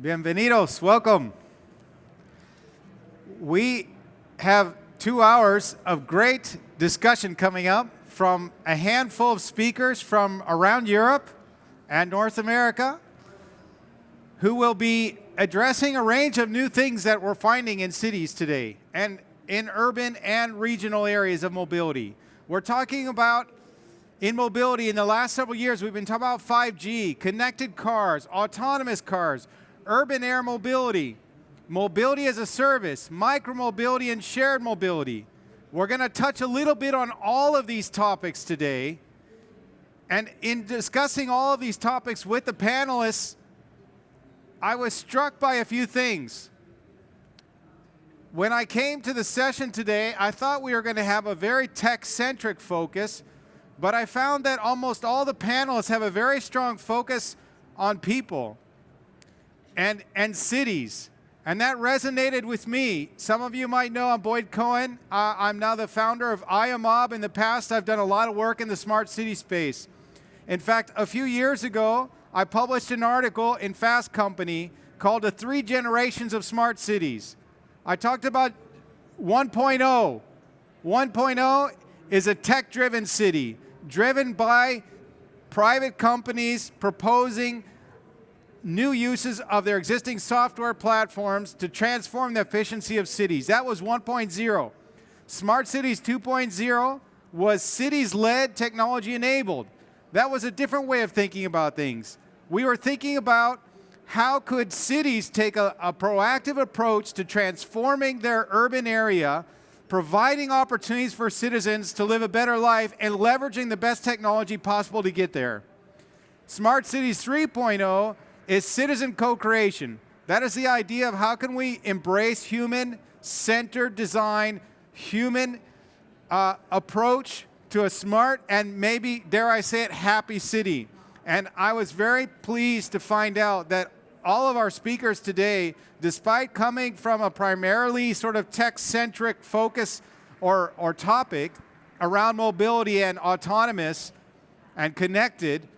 Bienvenidos, welcome. We have 2 hours of great discussion coming up from a handful of speakers from around Europe and North America who will be addressing a range of new things that we're finding in cities today and in urban and regional areas of mobility. We're talking about in mobility in the last several years, we've been talking about 5G, connected cars, autonomous cars, urban air mobility, mobility as a service, micromobility and shared mobility. We're going to touch a little bit on all of these topics today. And in discussing all of these topics with the panelists, I was struck by a few things. When I came to the session today, I thought we were going to have a very tech-centric focus, but I found that almost all the panelists have a very strong focus on people and cities. And that resonated with me. Some of you might know I'm Boyd Cohen. I'm now the founder of ioMob. In the past, I've done a lot of work in the smart city space. In fact, a few years ago, I published an article in Fast Company called The 3 Generations of Smart Cities. I talked about 1.0. 1.0 is a tech-driven city, driven by private companies proposing new uses of their existing software platforms to transform the efficiency of cities. That was 1.0. Smart Cities 2.0 was cities-led, technology-enabled. That was a different way of thinking about things. We were thinking about how could cities take a proactive approach to transforming their urban area, providing opportunities for citizens to live a better life, and leveraging the best technology possible to get there. Smart Cities 3.0 is citizen co-creation. That is the idea of how can we embrace human-centered design, human approach to a smart and maybe, dare I say it, happy city. And I was very pleased to find out that all of our speakers today, despite coming from a primarily sort of tech-centric focus or topic around mobility and autonomous and connected,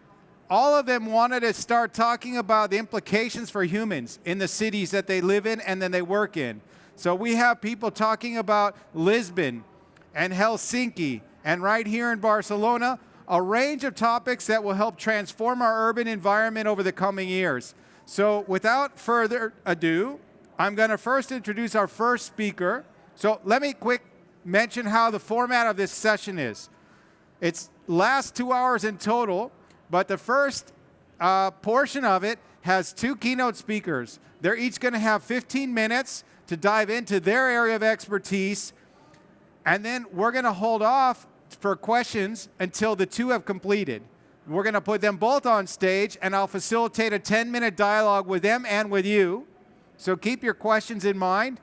all of them wanted to start talking about the implications for humans in the cities that they live in and then they work in. So we have people talking about Lisbon and Helsinki and right here in Barcelona, a range of topics that will help transform our urban environment over the coming years. So without further ado, I'm going to first introduce our first speaker. So let me quick mention how the format of this session is. It's lasts 2 hours in total. But the first portion of it has 2 keynote speakers. They're each going to have 15 minutes to dive into their area of expertise. And then we're going to hold off for questions until the 2 have completed. We're going to put them both on stage, and I'll facilitate a 10-minute dialogue with them and with you. So keep your questions in mind.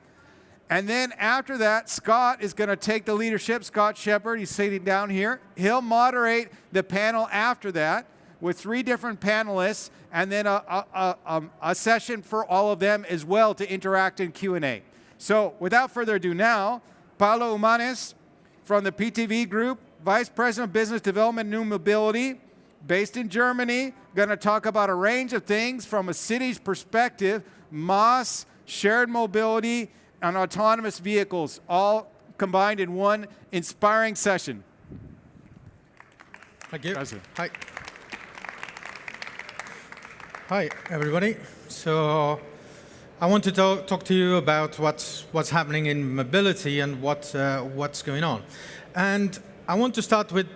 And then after that, Scott is going to take the leadership. Scott Shepard, he's sitting down here. He'll moderate the panel after that with 3 different panelists, and then a session for all of them as well to interact in Q&A. So without further ado now, Paulo Humanes from the PTV Group, Vice President of Business Development and New Mobility, based in Germany, going to talk about a range of things from a city's perspective, MaaS, shared mobility, and autonomous vehicles, all combined in one inspiring session. Thank you. President. Hi. Hi, everybody. So I want to talk to you about what's happening in mobility and what's going on. And I want to start with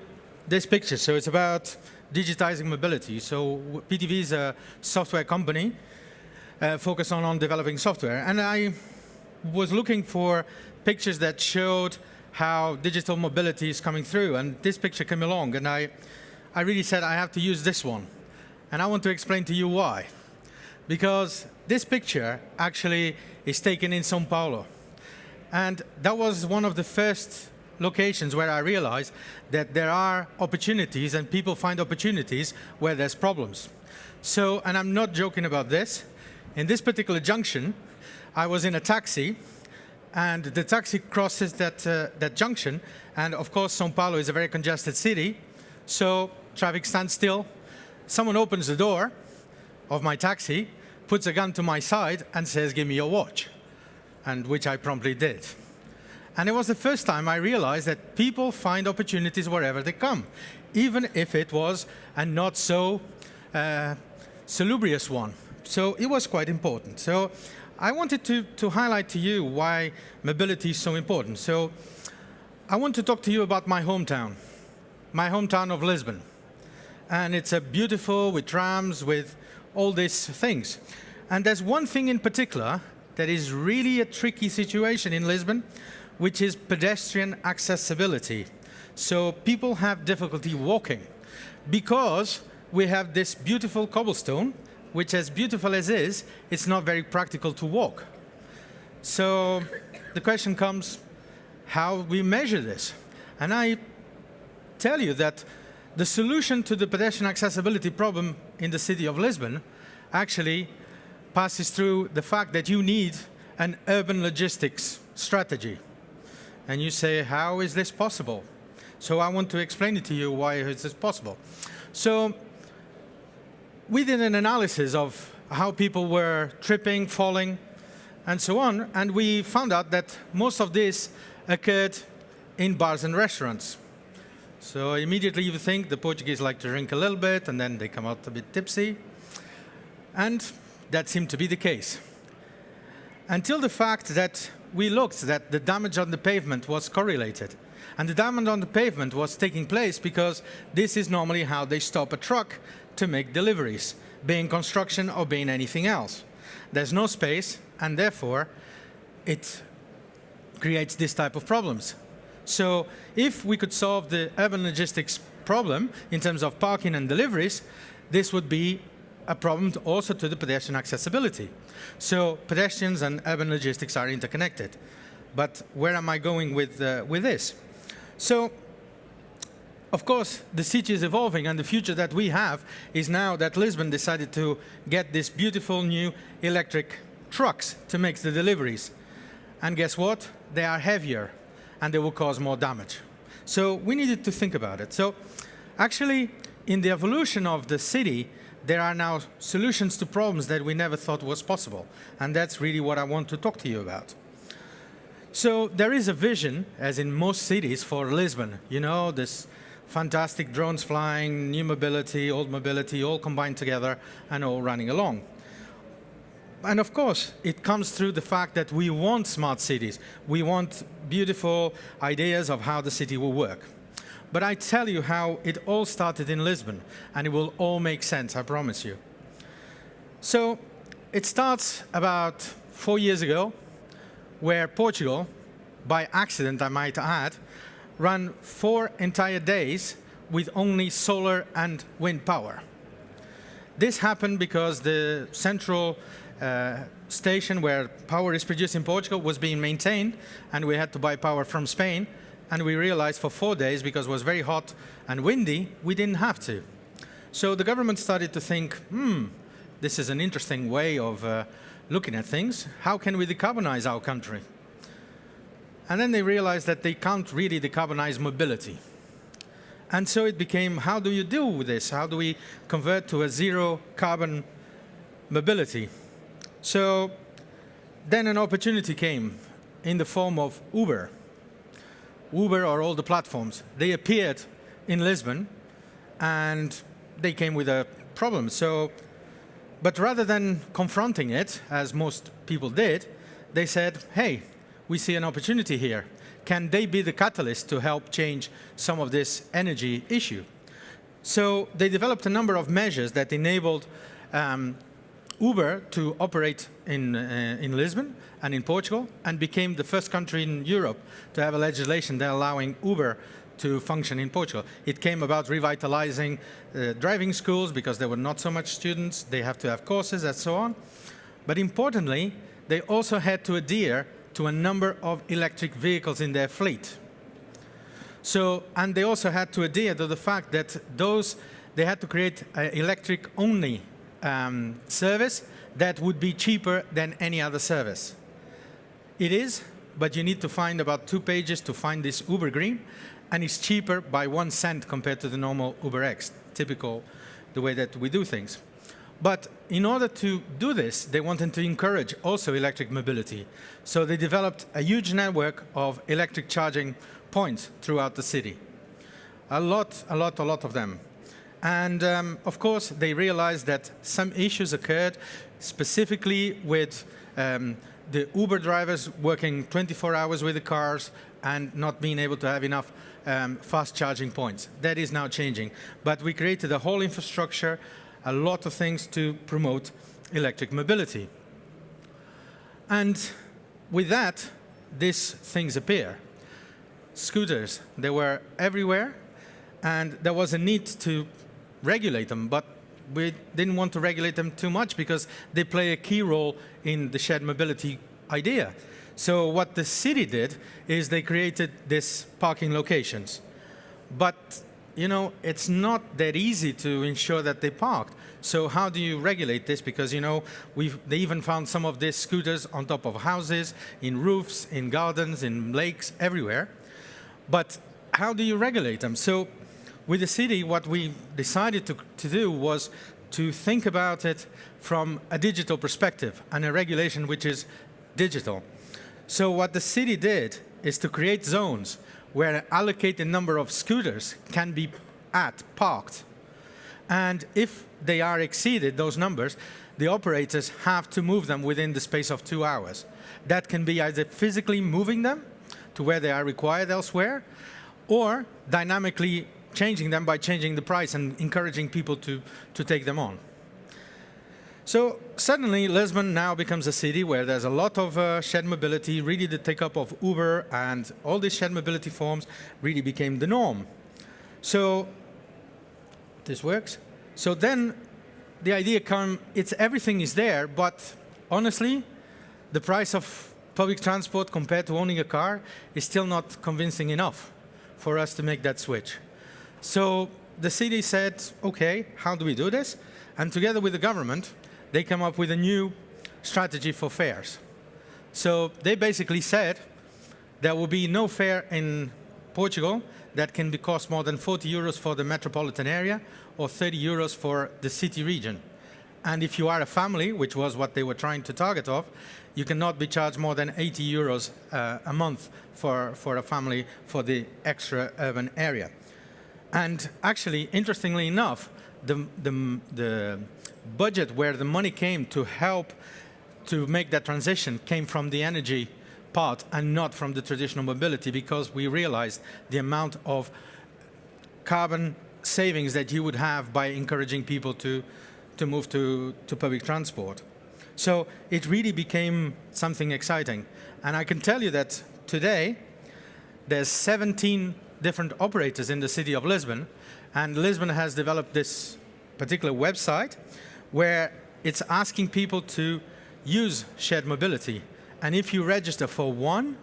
this picture. So it's about digitizing mobility. So PTV is a software company focused on developing software. And I was looking for pictures that showed how digital mobility is coming through. And this picture came along. And I really said, I have to use this one. And I want to explain to you why. Because this picture actually is taken in São Paulo. And that was one of the first locations where I realized that there are opportunities and people find opportunities where there's problems. So, and I'm not joking about this. In this particular junction, I was in a taxi, and the taxi crosses that junction. And of course, São Paulo is a very congested city. So traffic stands still. Someone opens the door of my taxi, puts a gun to my side and says, "Give me your watch," and which I promptly did. And it was the first time I realized that people find opportunities wherever they come, even if it was a not so salubrious one. So it was quite important. So I wanted to highlight to you why mobility is so important. So I want to talk to you about my hometown of Lisbon. And it's a beautiful, with trams, with all these things. And there's one thing in particular that is really a tricky situation in Lisbon, which is pedestrian accessibility. So people have difficulty walking because we have this beautiful cobblestone, which, as beautiful as is, it's not very practical to walk. So the question comes, how we measure this? And I tell you that the solution to the pedestrian accessibility problem in the city of Lisbon actually passes through the fact that you need an urban logistics strategy. And you say, how is this possible? So I want to explain it to you why is this possible. So we did an analysis of how people were tripping, falling, and so on, and we found out that most of this occurred in bars and restaurants. So immediately you think the Portuguese like to drink a little bit, and then they come out a bit tipsy. And that seemed to be the case. Until the fact that we looked that the damage on the pavement was correlated. And the damage on the pavement was taking place because this is normally how they stop a truck to make deliveries, being construction or being anything else. There's no space, and therefore it creates this type of problems. So if we could solve the urban logistics problem in terms of parking and deliveries, this would be a problem also to the pedestrian accessibility. So pedestrians and urban logistics are interconnected. But where am I going with this? So, of course, the city is evolving, and the future that we have is now that Lisbon decided to get these beautiful new electric trucks to make the deliveries. And guess what? They are heavier, and they will cause more damage. So we needed to think about it. So actually, in the evolution of the city, there are now solutions to problems that we never thought was possible. And that's really what I want to talk to you about. So there is a vision, as in most cities, for Lisbon. You know, this fantastic drones flying, new mobility, old mobility, all combined together and all running along. And of course, it comes through the fact that we want smart cities. We want beautiful ideas of how the city will work. But I tell you how it all started in Lisbon, and it will all make sense, I promise you. So it starts about 4 years ago, where Portugal, by accident I might add, ran 4 entire days with only solar and wind power. This happened because the central station where power is produced in Portugal was being maintained, and we had to buy power from Spain. And we realized for 4 days, because it was very hot and windy, we didn't have to. So the government started to think, this is an interesting way of looking at things. How can we decarbonize our country? And then they realized that they can't really decarbonize mobility. And so it became, how do you deal with this? How do we convert to a zero carbon mobility? So then an opportunity came in the form of Uber. Uber or all the platforms. They appeared in Lisbon, and they came with a problem. So, but rather than confronting it, as most people did, they said, hey, we see an opportunity here. Can they be the catalyst to help change some of this energy issue? So they developed a number of measures that enabled Uber to operate in Lisbon and in Portugal, and became the first country in Europe to have a legislation that allowing Uber to function in Portugal. It came about revitalizing driving schools because there were not so much students. They have to have courses and so on. But importantly, they also had to adhere to a number of electric vehicles in their fleet. So, and they also had to adhere to the fact that they had to create an electric-only service that would be cheaper than any other service. It is, but you need to find about 2 pages to find this Uber Green, and it's cheaper by 1 cent compared to the normal Uber X, typical the way that we do things. But in order to do this, they wanted to encourage also electric mobility. So they developed a huge network of electric charging points throughout the city. A lot of them. And of course, they realized that some issues occurred, specifically with the Uber drivers working 24 hours with the cars and not being able to have enough fast charging points. That is now changing. But we created a whole infrastructure, a lot of things to promote electric mobility. And with that, these things appear. Scooters, they were everywhere, and there was a need to regulate them, but we didn't want to regulate them too much because they play a key role in the shared mobility idea. So what the city did is they created these parking locations. But you know, it's not that easy to ensure that they parked. So how do you regulate this? Because, you know, they even found some of these scooters on top of houses, in roofs, in gardens, in lakes, everywhere. But how do you regulate them? So with the city, what we decided to do was to think about it from a digital perspective and a regulation which is digital. So what the city did is to create zones where an allocated number of scooters can be parked. And if they are exceeded, those numbers, the operators have to move them within the space of 2 hours. That can be either physically moving them to where they are required elsewhere, or dynamically changing them by changing the price and encouraging people to take them on. So suddenly, Lisbon now becomes a city where there's a lot of shared mobility. Really, the take-up of Uber and all these shared mobility forms really became the norm. So this works. So then the idea came, everything is there, but honestly, the price of public transport compared to owning a car is still not convincing enough for us to make that switch. So the city said, okay, how do we do this? And together with the government, they come up with a new strategy for fares. So they basically said there will be no fare in Portugal that can cost more than 40 euros for the metropolitan area or 30 euros for the city region. And if you are a family, which was what they were trying to target of, you cannot be charged more than 80 euros a month for a family for the extra urban area. And actually, interestingly enough, the budget where the money came to help to make that transition came from the energy part and not from the traditional mobility, because we realized the amount of carbon savings that you would have by encouraging people to move to public transport. So it really became something exciting. And I can tell you that today, there's 17 different operators in the city of Lisbon, and Lisbon has developed this particular website where it's asking people to use shared mobility. And if you register for one,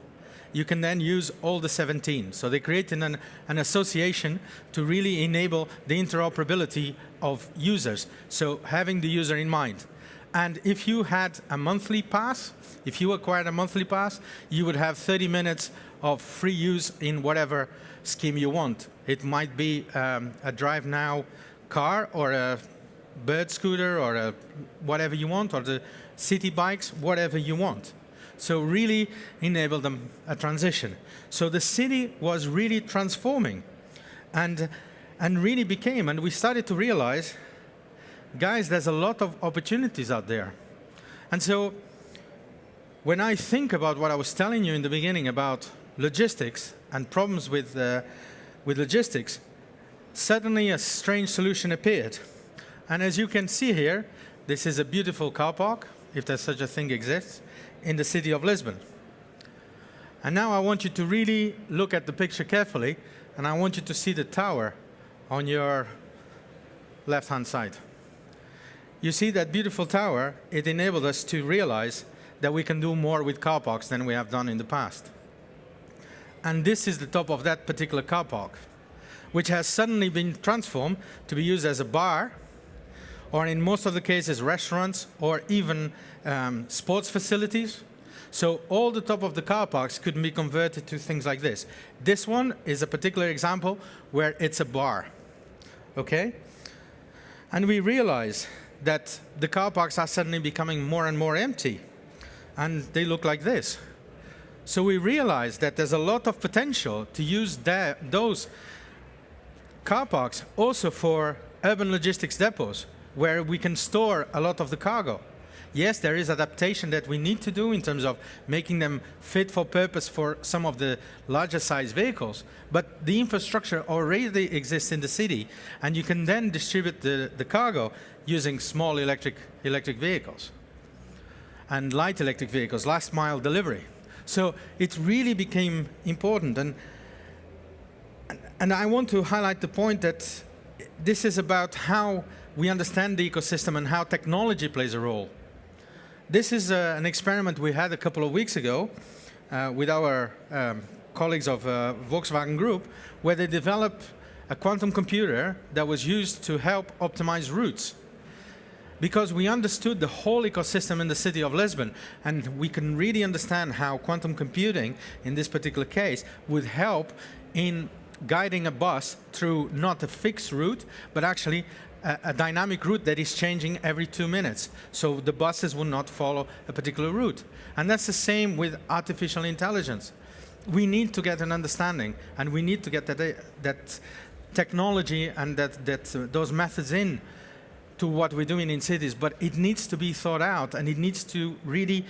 you can then use all the 17. So they created an association to really enable the interoperability of users, so having the user in mind. And if you had a monthly pass, if you acquired a monthly pass, you would have 30 minutes of free use in whatever scheme you want. It might be a Drive Now car or a bird scooter or whatever you want, or the city bikes, whatever you want. So really enable them a transition. So the city was really transforming and really became, and we started to realize, guys, there's a lot of opportunities out there. And so when I think about what I was telling you in the beginning about logistics and problems with logistics, suddenly a strange solution appeared. And as you can see here, this is a beautiful car park, if there's such a thing exists, in the city of Lisbon. And now I want you to really look at the picture carefully, and I want you to see the tower on your left-hand side. You see that beautiful tower? It enabled us to realize that we can do more with car parks than we have done in the past. And this is the top of that particular car park, which has suddenly been transformed to be used as a bar, or in most of the cases, restaurants, or even sports facilities. So all the top of the car parks could be converted to things like this. This one is a particular example where it's a bar, okay? And we realize that the car parks are suddenly becoming more and more empty, and they look like this. So we realized that there's a lot of potential to use those car parks also for urban logistics depots, where we can store a lot of the cargo. Yes, there is adaptation that we need to do in terms of making them fit for purpose for some of the larger size vehicles, but the infrastructure already exists in the city, and you can then distribute the cargo using small electric vehicles and light electric vehicles, last mile delivery. So it really became important, and I want to highlight the point that this is about how we understand the ecosystem and how technology plays a role. This is an experiment we had a couple of weeks ago with our colleagues of Volkswagen Group, where they developed a quantum computer that was used to help optimize routes. Because we understood the whole ecosystem in the city of Lisbon, and we can really understand how quantum computing, in this particular case, would help in guiding a bus through not a fixed route, but actually a dynamic route that is changing every 2 minutes. So the buses will not follow a particular route. And that's the same with artificial intelligence. We need to get an understanding, and we need to get that technology and those methods in to what we're doing in cities, but it needs to be thought out, and it needs to really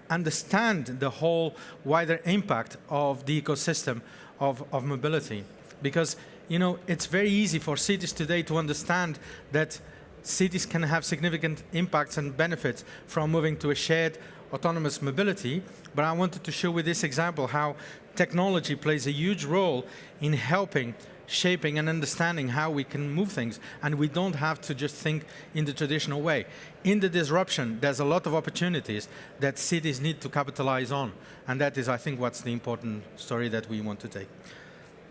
understand the whole wider impact of the ecosystem of mobility. Because it's very easy for cities today to understand that cities can have significant impacts and benefits from moving to a shared autonomous mobility, but I wanted to show with this example how technology plays a huge role in helping, shaping and understanding how we can move things, and we don't have to just think in the traditional way. In the disruption, there's a lot of opportunities that cities need to capitalize on, and that is, I think, what's the important story that we want to take.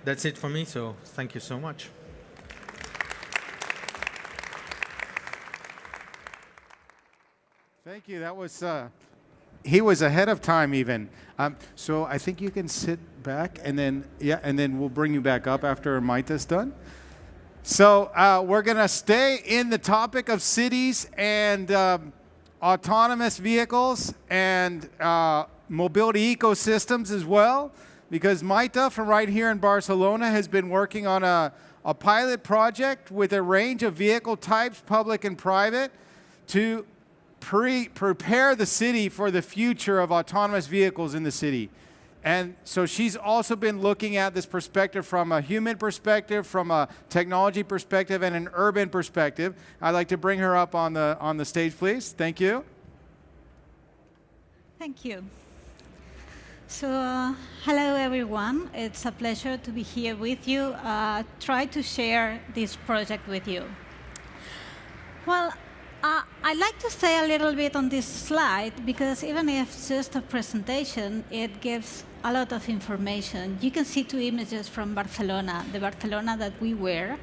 That's it for me, so thank you so much. Thank you. That was, he was ahead of time even. So I think you can sit back, and then we'll bring you back up after Maíta's done. So we're going to stay in the topic of cities and autonomous vehicles and mobility ecosystems as well, because Maíta from right here in Barcelona has been working on a pilot project with a range of vehicle types, public and private, to prepare the city for the future of autonomous vehicles in the city. And so she's also been looking at this perspective from a human perspective, from a technology perspective, and an urban perspective. I'd like to bring her up on the stage, please. Thank you. Thank you. So, hello everyone. It's a pleasure to be here with you. Try to share this project with you. Well, I'd like to say a little bit on this slide, because even if it's just a presentation, it gives a lot of information. You can see two images from Barcelona, the Barcelona that we were.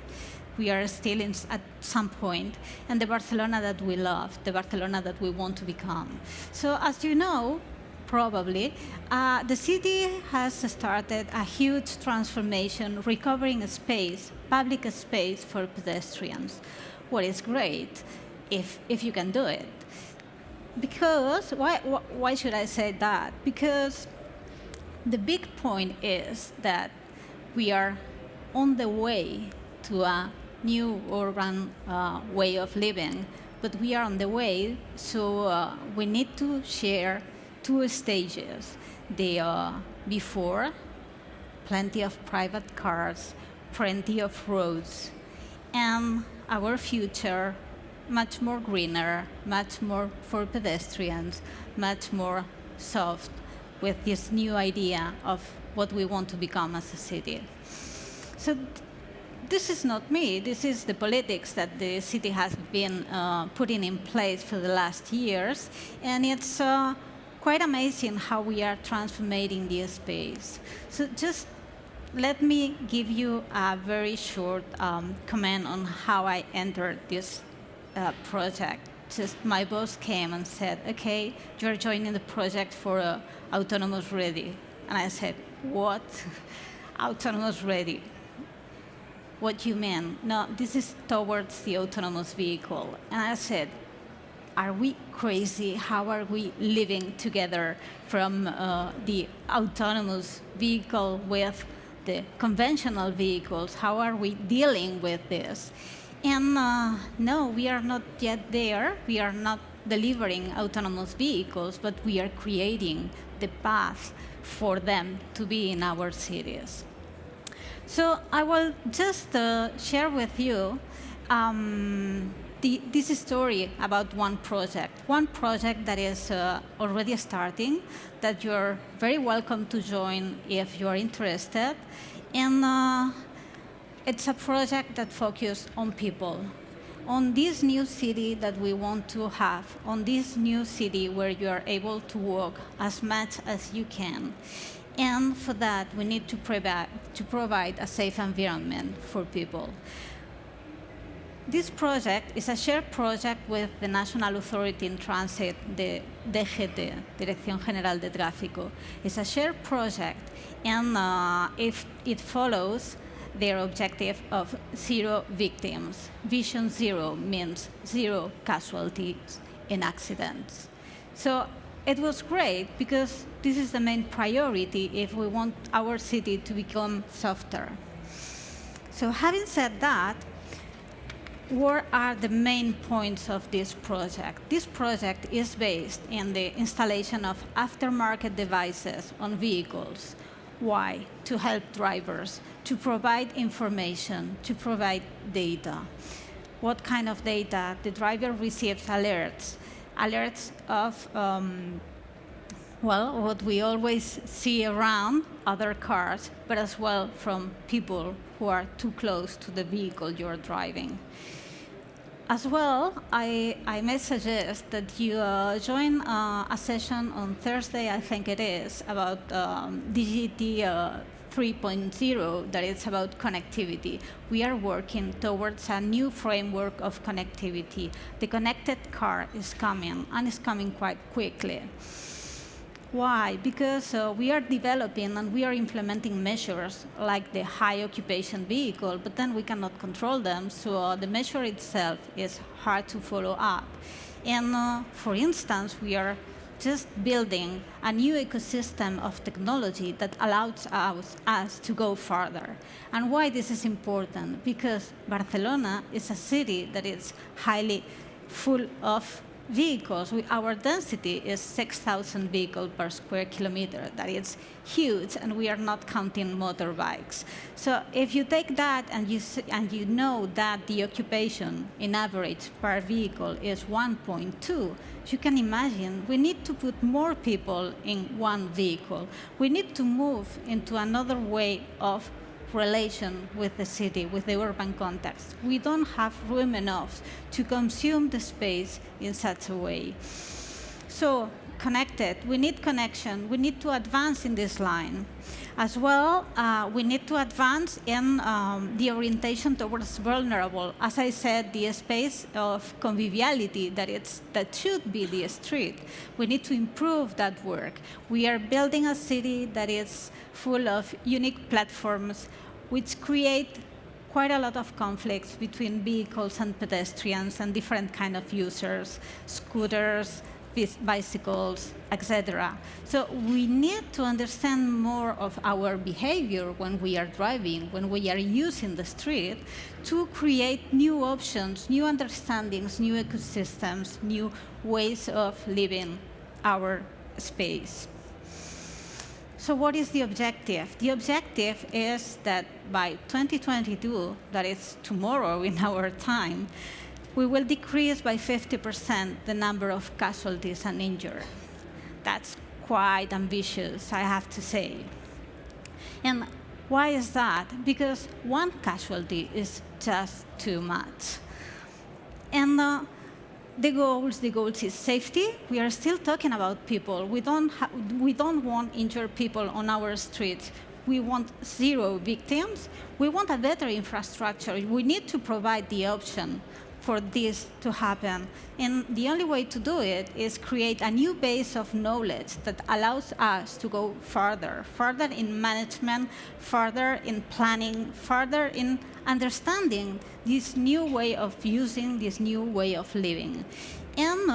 We are still at some point, and the Barcelona that we love, the Barcelona that we want to become. So as you know, probably, the city has started a huge transformation, recovering space, public space for pedestrians. What is great, if you can do it. Because, why should I say that? Because the big point is that we are on the way to a new urban way of living, but we are on the way, so we need to share two stages. The before, plenty of private cars, plenty of roads, and our future, much more greener, much more for pedestrians, much more soft, with this new idea of what we want to become as a city. So this is not me, this is the politics that the city has been putting in place for the last years, and it's quite amazing how we are transforming the space. So just let me give you a very short comment on how I entered this project. Just my boss came and said, okay, you're joining the project for autonomous ready. And I said, what? Autonomous ready. what you mean. No, this is towards the autonomous vehicle. And I said, are we crazy? How are we living together from the autonomous vehicle with the conventional vehicles? How are we dealing with this? And no, we are not yet there. We are not delivering autonomous vehicles, but we are creating the path for them to be in our cities. So I will just share with you this story about one project that is already starting, that you're very welcome to join if you're interested. And it's a project that focuses on people, on this new city that we want to have, on this new city where you are able to walk as much as you can. And for that, we need to provide a safe environment for people. This project is a shared project with the National Authority in Transit, the DGT, Dirección General de Tráfico. It's a shared project, and if it follows their objective of 0 victims. Vision 0 means 0 casualties in accidents. So it was great because this is the main priority if we want our city to become softer. So having said that, what are the main points of this project? This project is based in the installation of aftermarket devices on vehicles. Why? To help drivers, to provide information, to provide data. What kind of data? The driver receives alerts of, well, what we always see around other cars, but as well from people who are too close to the vehicle you're driving. As well, I may suggest that you join a session on Thursday, I think it is, about DGT 3.0, that is about connectivity. We are working towards a new framework of connectivity. The connected car is coming, and it's coming quite quickly. Why? Because we are developing and we are implementing measures like the high occupation vehicle, but then we cannot control them, so the measure itself is hard to follow up. And for instance, we are just building a new ecosystem of technology that allows us to go further. And why this is important? Because Barcelona is a city that is highly full of vehicles. Our density is 6,000 vehicles per square kilometer. That is huge, and we are not counting motorbikes. So if you take that and you know that the occupation in average per vehicle is 1.2, you can imagine we need to put more people in one vehicle. We need to move into another way of relation with the city, with the urban context. We don't have room enough to consume the space in such a way. So connected, we need connection, we need to advance in this line. As well, we need to advance in the orientation towards vulnerable. As I said, the space of conviviality that should be the street. We need to improve that work. We are building a city that is full of unique platforms which create quite a lot of conflicts between vehicles and pedestrians and different kind of users, scooters, bicycles, etc. So we need to understand more of our behavior when we are driving, when we are using the street, to create new options, new understandings, new ecosystems, new ways of living our space. So what is the objective? The objective is that by 2022, that is tomorrow in our time, we will decrease by 50% the number of casualties and injured. That's quite ambitious, I have to say. And why is that? Because one casualty is just too much. And the goals is safety. We are still talking about people. We don't want injured people on our streets. We want 0 victims. We want a better infrastructure. We need to provide the option. for this to happen. And the only way to do it is create a new base of knowledge that allows us to go further in management, further in planning, further in understanding this new way of using, this new way of living. And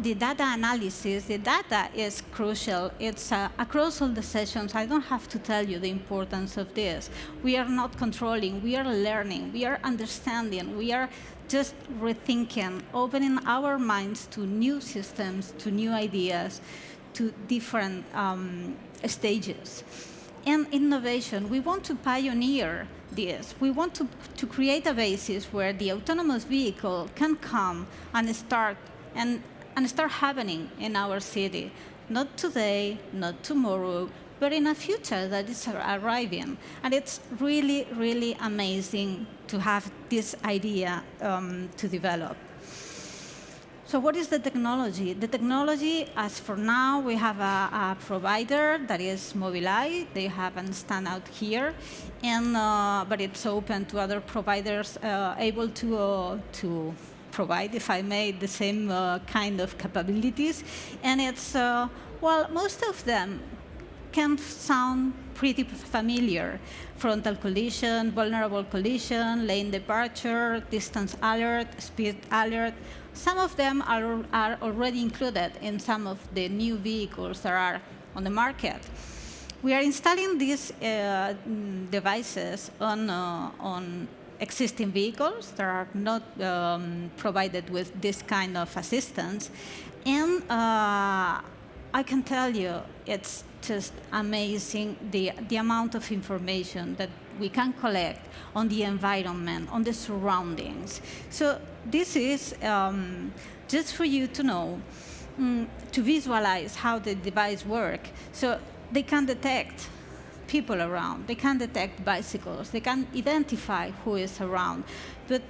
the data analysis, the data is crucial. It's across all the sessions. I don't have to tell you the importance of this. We are not controlling, we are learning, we are understanding, we are just rethinking, opening our minds to new systems, to new ideas, to different stages. And innovation, we want to pioneer this. We want to create a basis where the autonomous vehicle can come and start happening in our city. Not today, not tomorrow, but in a future that is arriving. And it's really, really amazing to have this idea to develop. So what is the technology? The technology, as for now, we have a provider that is Mobileye. They have a standout here, but it's open to other providers able to provide, if I may, the same kind of capabilities. And it's, well, most of them can sound pretty familiar. Frontal collision, vulnerable collision, lane departure, distance alert, speed alert. Some of them are already included in some of the new vehicles that are on the market. We are installing these devices on existing vehicles that are not provided with this kind of assistance. And I can tell you, it's just amazing the amount of information that we can collect on the environment, on the surroundings. So this is just for you to know, to visualize how the device works. So they can detect people around, they can detect bicycles, they can identify who is around. But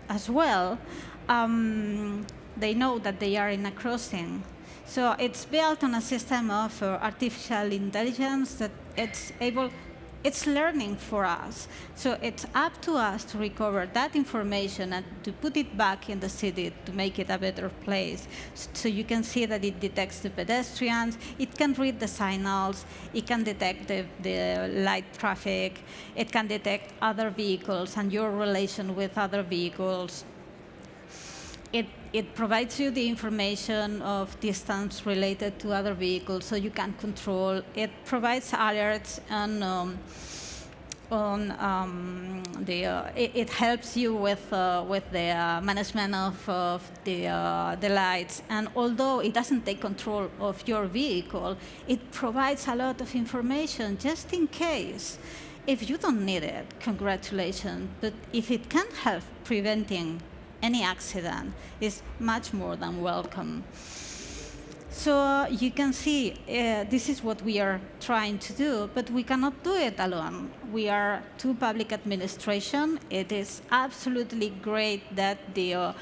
as well, they know that they are in a crossing. So it's built on a system of artificial intelligence that it's learning for us. So it's up to us to recover that information and to put it back in the city to make it a better place. So you can see that it detects the pedestrians, it can read the signals, it can detect the light traffic, it can detect other vehicles and your relation with other vehicles. It provides you the information of distance related to other vehicles, so you can control. It provides alerts it helps you with the management of the lights. And although it doesn't take control of your vehicle, it provides a lot of information just in case. If you don't need it, congratulations. But if it can help preventing any accident, is much more than welcome. So you can see this is what we are trying to do, but we cannot do it alone. We are two public administration. It is absolutely great that the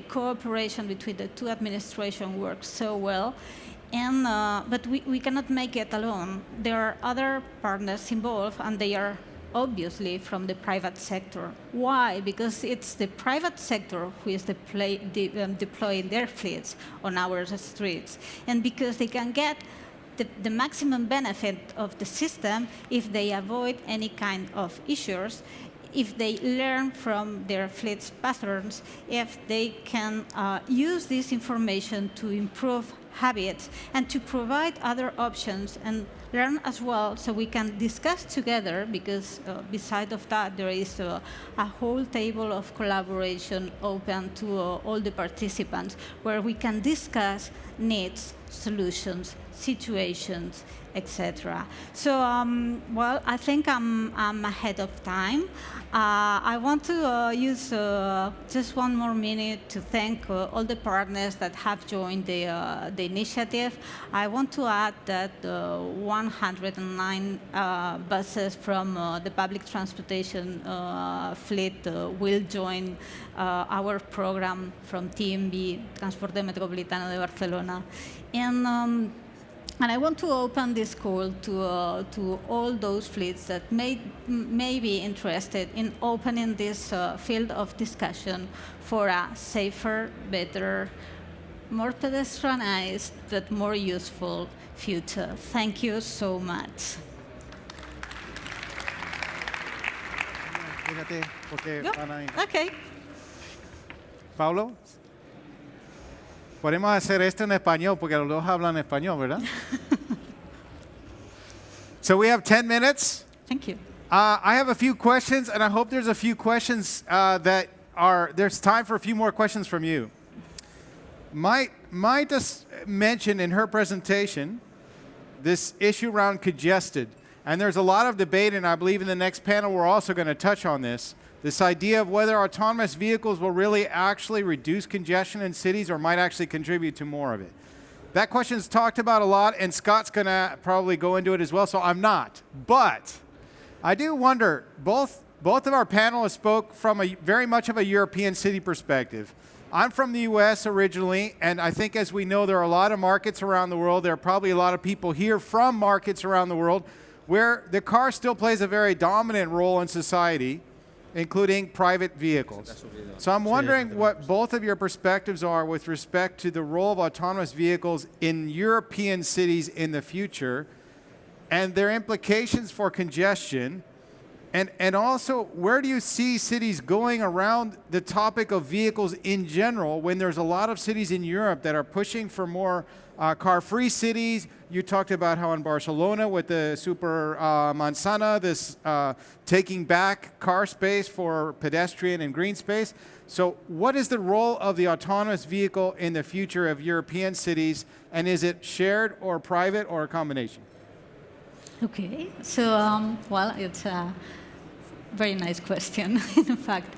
cooperation between the two administrations works so well. And, but we cannot make it alone. There are other partners involved, and they are obviously from the private sector. Why? Because it's the private sector who is deploying their fleets on our streets. And because they can get the maximum benefit of the system if they avoid any kind of issues, if they learn from their fleet's patterns, if they can use this information to improve habits and to provide other options and learn as well, so we can discuss together, because beside of that, there is a whole table of collaboration open to all the participants, where we can discuss needs, solutions, situations, etc. So, well, I think I'm ahead of time. I want to use just one more minute to thank all the partners that have joined the initiative. I want to add that 109 buses from the public transportation fleet will join our program from TMB, Transporte Metropolitano de Barcelona. And And I want to open this call to all those fleets that may be interested in opening this field of discussion for a safer, better, more pedestrianized, but more useful future. Thank you so much. Fíjate, porque Go. van ahí. Okay. Paulo, podemos hacer esto en español porque los dos hablan español, ¿verdad? So we have 10 minutes. Thank you. I have a few questions, and I hope there's a few questions there's time for a few more questions from you. Maíta mentioned in her presentation this issue around congested. And there's a lot of debate, and I believe in the next panel we're also going to touch on this idea of whether autonomous vehicles will really actually reduce congestion in cities or might actually contribute to more of it. That question's talked about a lot, and Scott's going to probably go into it as well, so I'm not. But I do wonder, both of our panelists spoke from very much of a European city perspective. I'm from the US originally, and I think as we know, there are a lot of markets around the world. There are probably a lot of people here from markets around the world where the car still plays a very dominant role in society, including private vehicles. So I'm wondering what both of your perspectives are with respect to the role of autonomous vehicles in European cities in the future and their implications for congestion. And also, where do you see cities going around the topic of vehicles in general when there's a lot of cities in Europe that are pushing for more car-free cities? You talked about how in Barcelona with the Super Manzana, this taking back car space for pedestrian and green space. So what is the role of the autonomous vehicle in the future of European cities, and is it shared or private or a combination? Okay, so well, it's a very nice question, in fact.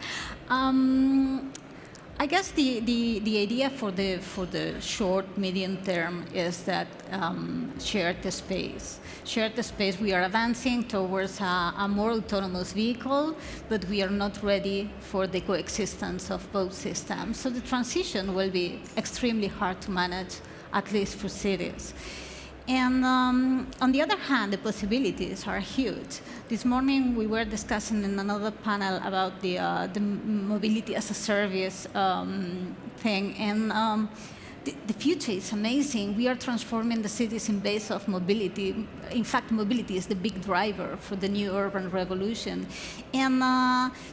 I guess the idea for the short, medium term is that shared space. Shared space, we are advancing towards a more autonomous vehicle, but we are not ready for the coexistence of both systems. So the transition will be extremely hard to manage, at least for cities. And on the other hand, the possibilities are huge. This morning we were discussing in another panel about the mobility as a service thing, and the future is amazing. We are transforming the cities in base of mobility. In fact, mobility is the big driver for the new urban revolution. And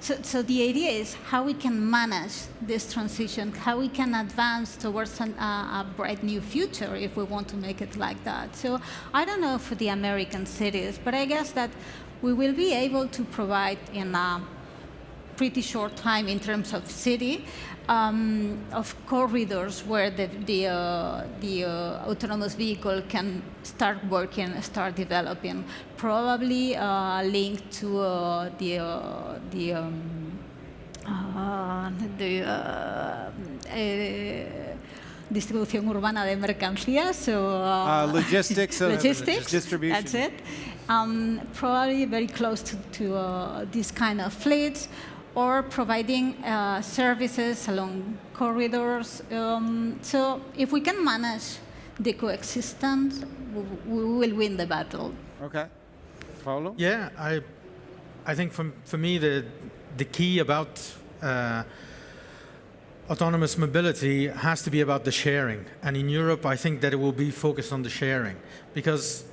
so the idea is how we can manage this transition, how we can advance towards a bright new future if we want to make it like that. So I don't know for the American cities, but I guess that we will be able to provide in a pretty short time in terms of city, of corridors where the autonomous vehicle can start working, start developing, probably linked to distribución urbana de mercancías, so logistics, distribution. That's it. Probably very close to this kind of fleets, or providing services along corridors. So if we can manage the coexistence, we will win the battle. Okay. Paulo? Yeah, I think for me the key about autonomous mobility has to be about the sharing. And in Europe, I think that it will be focused on the sharing. Because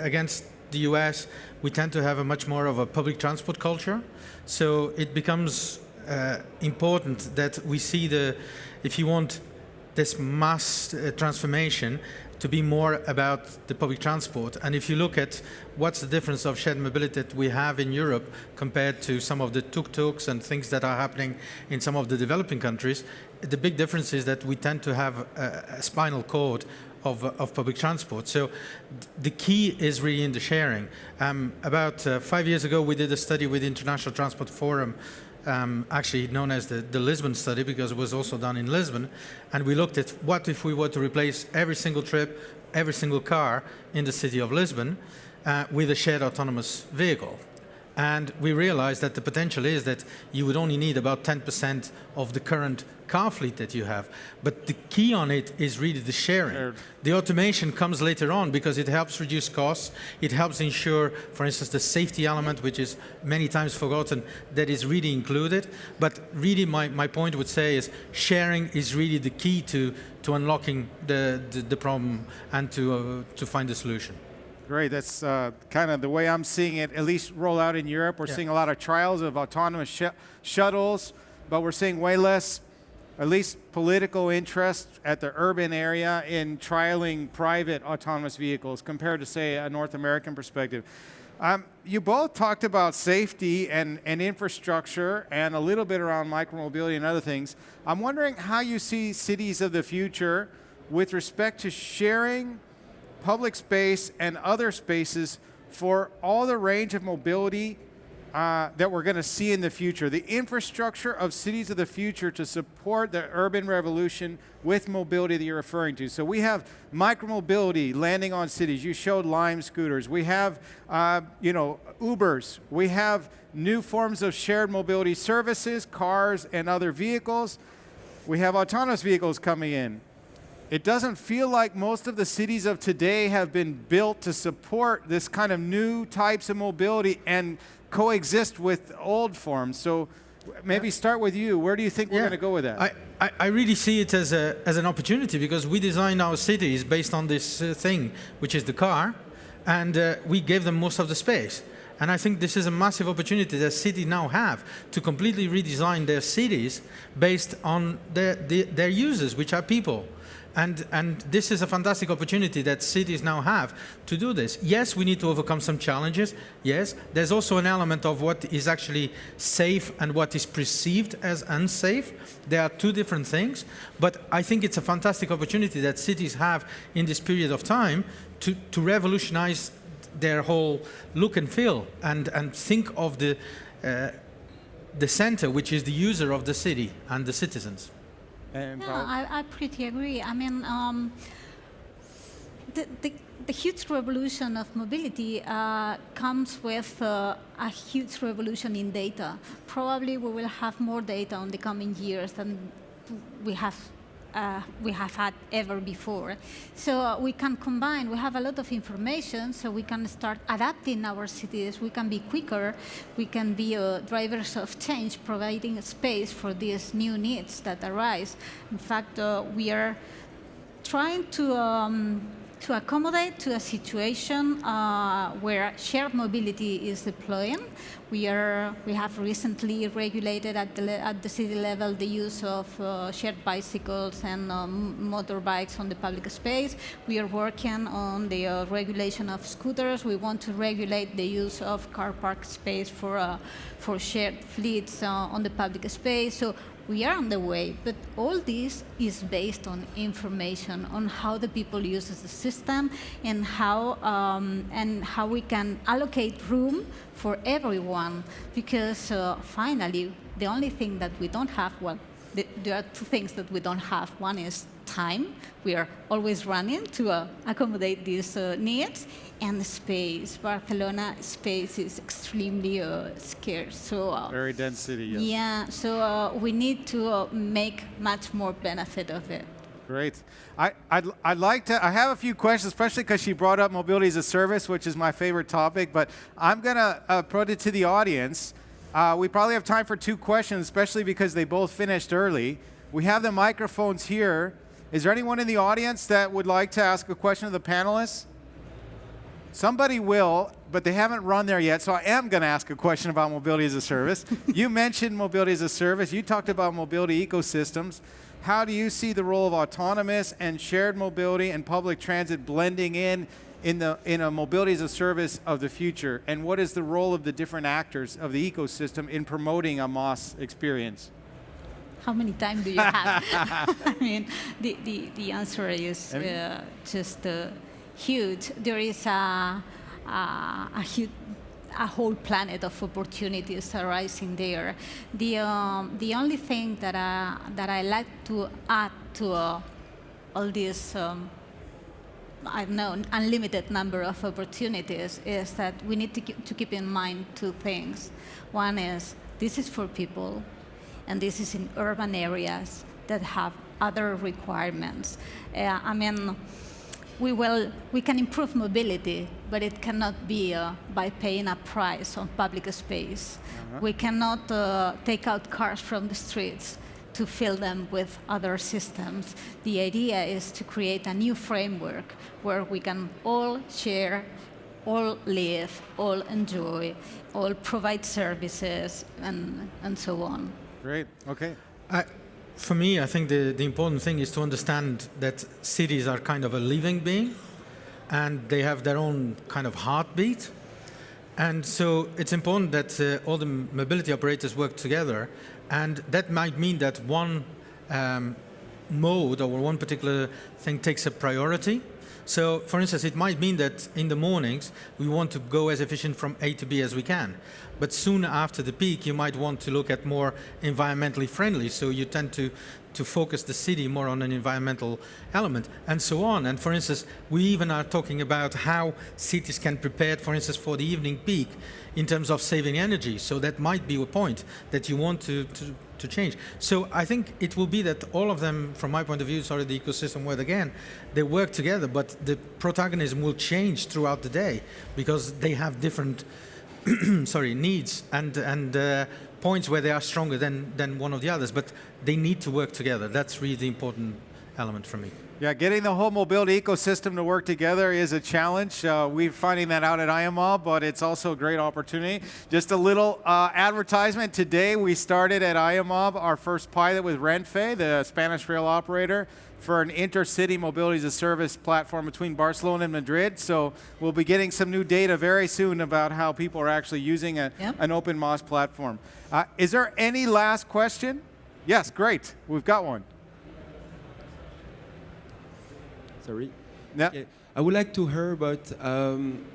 against the US, we tend to have a much more of a public transport culture. So it becomes important that we see if you want this mass transformation to be more about the public transport. And if you look at what's the difference of shared mobility that we have in Europe compared to some of the tuk-tuks and things that are happening in some of the developing countries, the big difference is that we tend to have a spinal cord of public transport. So the key is really in the sharing. About 5 years ago, we did a study with the International Transport Forum, actually known as the Lisbon study, because it was also done in Lisbon. And we looked at what if we were to replace every single trip, every single car in the city of Lisbon with a shared autonomous vehicle. And we realized that the potential is that you would only need about 10% of the current car fleet that you have. But the key on it is really the sharing. The automation comes later on because it helps reduce costs. It helps ensure, for instance, the safety element, which is many times forgotten, that is really included. But really my point would say is sharing is really the key to unlocking the problem and to find a solution. Great. That's kind of the way I'm seeing it, at least roll out in Europe. We're seeing a lot of trials of autonomous shuttles, but we're seeing way less, at least political interest at the urban area in trialing private autonomous vehicles compared to, say, a North American perspective. You both talked about safety and infrastructure and a little bit around micromobility and other things. I'm wondering how you see cities of the future with respect to sharing public space and other spaces for all the range of mobility that we're going to see in the future. The infrastructure of cities of the future to support the urban revolution with mobility that you're referring to. So we have micromobility landing on cities. You showed Lime scooters. We have, Ubers. We have new forms of shared mobility services, cars and other vehicles. We have autonomous vehicles coming in. It doesn't feel like most of the cities of today have been built to support this kind of new types of mobility and coexist with old forms. So maybe start with you. Where do you think we're going to go with that? I really see it as an opportunity because we designed our cities based on this thing, which is the car, and we gave them most of the space. And I think this is a massive opportunity that cities now have to completely redesign their cities based on their users, which are people. And this is a fantastic opportunity that cities now have to do this. Yes, we need to overcome some challenges. Yes, there's also an element of what is actually safe and what is perceived as unsafe. There are two different things, but I think it's a fantastic opportunity that cities have in this period of time to revolutionize their whole look and feel and think of the center, which is the user of the city and the citizens. I pretty agree. I mean, the huge revolution of mobility comes with a huge revolution in data. Probably we will have more data in the coming years than we have had ever before. So we can combine, we have a lot of information, so we can start adapting our cities, we can be quicker, we can be drivers of change, providing space for these new needs that arise. In fact, we are trying to accommodate to a situation where shared mobility is deploying. We have recently regulated at the city level the use of shared bicycles and motorbikes on the public space. We are working on the regulation of scooters. We want to regulate the use of car park space for shared fleets on the public space. So we are on the way, but all this is based on information on how the people use the system and how we can allocate room for everyone. Because finally, the only thing that we don't have, well, there are two things that we don't have. One is time. We are always running to accommodate these needs. And space. Barcelona space is extremely scarce. So very dense city, yes. Yeah, so we need to make much more benefit of it. Great. I'd like to, I have a few questions, especially because she brought up mobility as a service, which is my favorite topic, but I'm going to put it to the audience. We probably have time for 2 questions, especially because they both finished early. We have the microphones here. Is there anyone in the audience that would like to ask a question of the panelists? Somebody will, but they haven't run there yet, so I am going to ask a question about mobility as a service. You mentioned mobility as a service. You talked about mobility ecosystems. How do you see the role of autonomous and shared mobility and public transit blending in a mobility as a service of the future? And what is the role of the different actors of the ecosystem in promoting a MOS experience? How many time do you have? I mean, the answer is just huge. There is a whole planet of opportunities arising there. The only thing that I like to add to all this I don't know, unlimited number of opportunities, is that we need to keep in mind two things. One is, this is for people, and this is in urban areas that have other requirements. I mean, we can improve mobility, but it cannot be by paying a price on public space. We cannot take out cars from the streets to fill them with other systems. The idea is to create a new framework where we can all share, all live, all enjoy, all provide services, and so on. Great. Okay. For me, I think the important thing is to understand that cities are kind of a living being, and they have their own kind of heartbeat. And so it's important that all the mobility operators work together, and that might mean that one mode or one particular thing takes a priority. So, for instance, it might mean that in the mornings we want to go as efficient from A to B as we can. But soon after the peak, you might want to look at more environmentally friendly. So you tend to focus the city more on an environmental element, and so on. And for instance, we even are talking about how cities can prepare, for instance, for the evening peak in terms of saving energy. So that might be a point that you want to change. So I think it will be that all of them, from my point of view, sorry, the ecosystem word again, they work together, but the protagonism will change throughout the day because they have different needs and points where they are stronger than one of the others, but they need to work together. That's really the important element for me. Yeah, getting the whole mobility ecosystem to work together is a challenge. We're finding that out at ioMob, but it's also a great opportunity. Just a little advertisement. Today we started at ioMob our first pilot with Renfe, the Spanish rail operator, for an intercity mobility as a service platform between Barcelona and Madrid. So we'll be getting some new data very soon about how people are actually using an open MOS platform. Is there any last question? Yes, great. We've got one. Sorry. Yeah. Okay. I would like to hear about,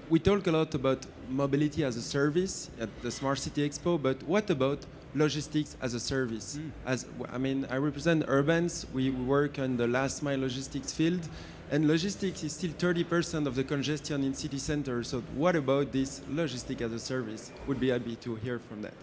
we talk a lot about mobility as a service at the Smart City Expo, but what about logistics as a service? I represent Urbans. We work on the last mile logistics field, and logistics is still 30% of the congestion in city centers. So what about this logistics as a service? Would be happy to hear from that.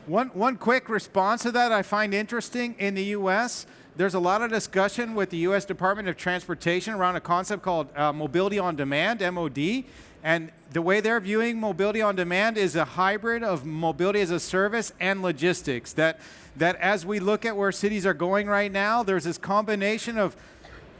One quick response to that I find interesting in the US. There's a lot of discussion with the US Department of Transportation around a concept called mobility on demand, MOD. And the way they're viewing mobility on demand is a hybrid of mobility as a service and logistics. That as we look at where cities are going right now, there's this combination of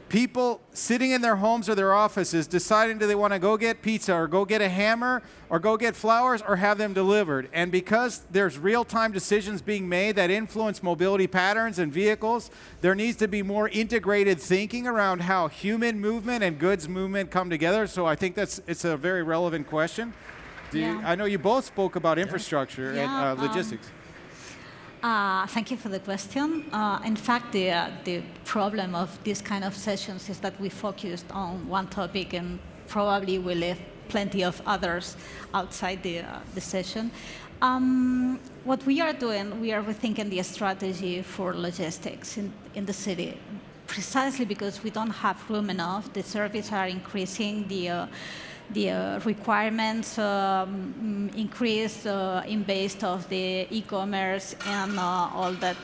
people sitting in their homes or their offices deciding do they want to go get pizza or go get a hammer or go get flowers or have them delivered. And because there's real-time decisions being made that influence mobility patterns and vehicles, there needs to be more integrated thinking around how human movement and goods movement come together. So I think it's a very relevant question. I know you both spoke about infrastructure and logistics. Thank you for the question. In fact, the problem of this kind of sessions is that we focused on one topic and probably we leave plenty of others outside the session. What we are doing, we are rethinking the strategy for logistics in the city, precisely because we don't have room enough. The services are increasing, the requirements increase in base of the e-commerce and all that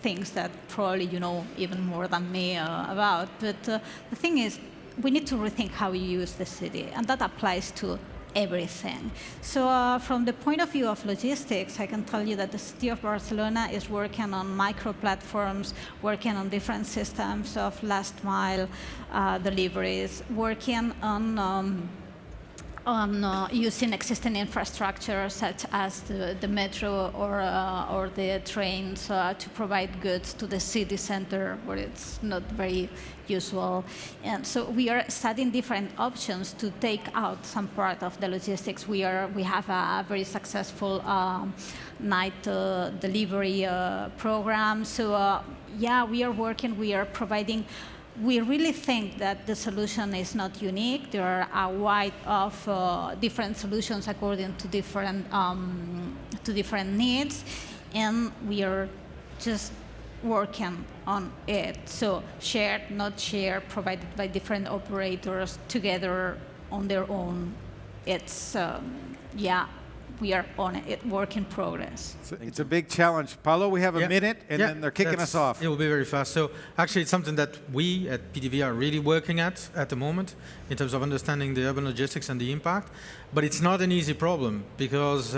things that probably you know even more than me about. But the thing is, we need to rethink how we use the city, and that applies to everything. So from the point of view of logistics, I can tell you that the city of Barcelona is working on micro platforms, working on different systems of last mile deliveries, working on using existing infrastructure such as the metro or the trains to provide goods to the city center where it's not very usual. And so we are studying different options to take out some part of the logistics. We have a very successful night delivery program. So we are working, we are providing. We really think that the solution is not unique. There are a wide of different solutions according to different needs, and we are just working on it. So shared, not shared, provided by different operators together on their own. It's, yeah, we are on it, work in progress. It's a big challenge. Paulo, we have a minute, and then they're kicking us off. It will be very fast. So actually, it's something that we at PTV are really working at the moment in terms of understanding the urban logistics and the impact. But it's not an easy problem because,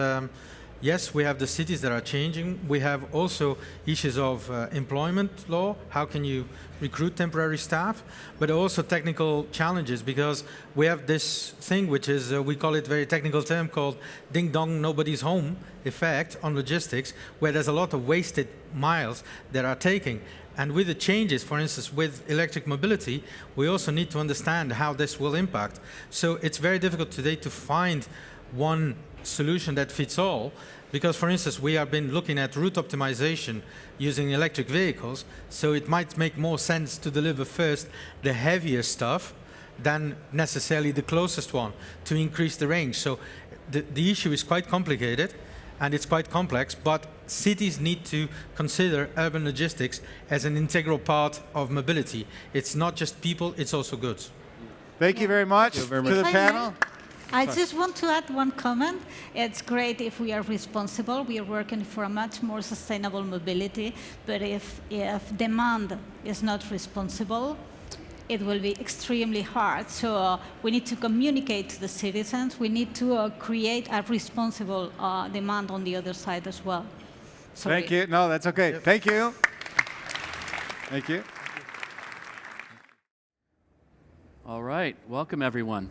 yes, we have the cities that are changing. We have also issues of employment law. How can you recruit temporary staff? But also technical challenges, because we have this thing which is, we call it very technical term called ding-dong, nobody's home effect on logistics, where there's a lot of wasted miles that are taking. And with the changes, for instance, with electric mobility, we also need to understand how this will impact. So it's very difficult today to find one solution that fits all, because, for instance, we have been looking at route optimization using electric vehicles, so it might make more sense to deliver first the heavier stuff than necessarily the closest one to increase the range. So the issue is quite complicated and it's quite complex, but cities need to consider urban logistics as an integral part of mobility. It's not just people, it's also goods. Thank you very much to the panel. I just want to add one comment. It's great if we are responsible. We are working for a much more sustainable mobility. But if demand is not responsible, it will be extremely hard. So we need to communicate to the citizens. We need to create a responsible demand on the other side as well. Sorry. Thank you. No, that's okay. Yep. Thank you. Thank you. All right. Welcome, everyone.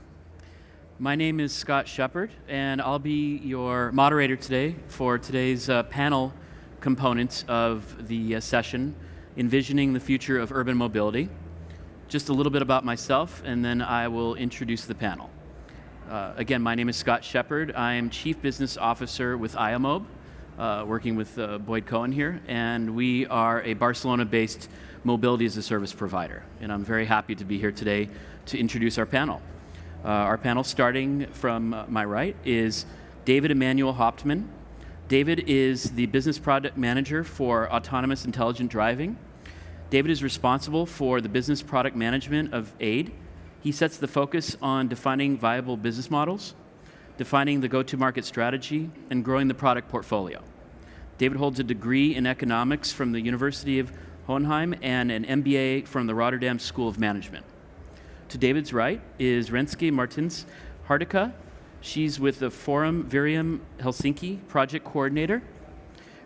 My name is Scott Shepard, and I'll be your moderator today for today's panel component of the session, Envisioning the Future of Urban Mobility. Just a little bit about myself, and then I will introduce the panel. Again, my name is Scott Shepard. I am Chief Business Officer with ioMob, working with Boyd Cohen here, and we are a Barcelona-based mobility as a service provider. And I'm very happy to be here today to introduce our panel. Our panel, starting from my right, is David Emmanuel Hauptmann. David is the Business Product Manager for Autonomous Intelligent Driving. David is responsible for the business product management of AID. He sets the focus on defining viable business models, defining the go-to-market strategy, and growing the product portfolio. David holds a degree in economics from the University of Hohenheim and an MBA from the Rotterdam School of Management. To David's right is Renske Martins Hardika. She's with the Forum Virium Helsinki project coordinator.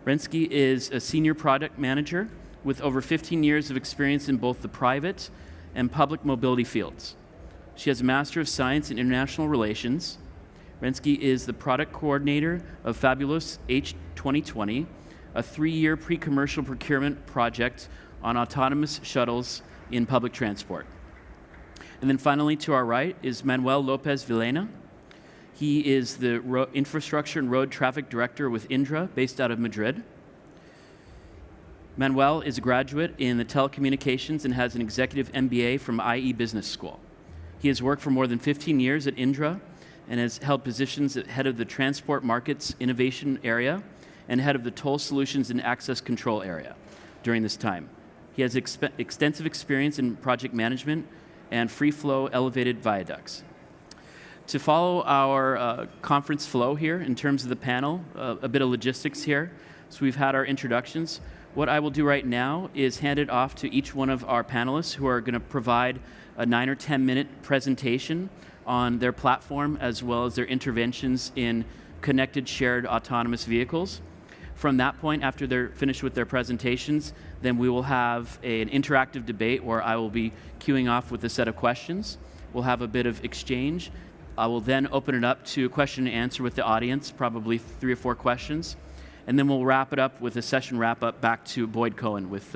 Renske is a senior product manager with over 15 years of experience in both the private and public mobility fields. She has a Master of Science in International Relations. Renske is the product coordinator of Fabulous H 2020, a 3-year pre-commercial procurement project on autonomous shuttles in public transport. And then finally, to our right is Manuel Lopez Velena. He is the Infrastructure and Road Traffic Director with Indra, based out of Madrid. Manuel is a graduate in the telecommunications and has an executive MBA from IE Business School. He has worked for more than 15 years at Indra and has held positions at head of the Transport Markets Innovation Area and head of the Toll Solutions and Access Control Area during this time. He has extensive experience in project management and free-flow elevated viaducts. To follow our conference flow here in terms of the panel, a bit of logistics here. So we've had our introductions. What I will do right now is hand it off to each one of our panelists who are going to provide a 9 or 10 minute presentation on their platform as well as their interventions in connected shared autonomous vehicles. From that point, after they're finished with their presentations, then we will have an interactive debate where I will be queuing off with a set of questions. We'll have a bit of exchange. I will then open it up to a question and answer with the audience, probably 3 or 4 questions. And then we'll wrap it up with a session wrap-up back to Boyd Cohen with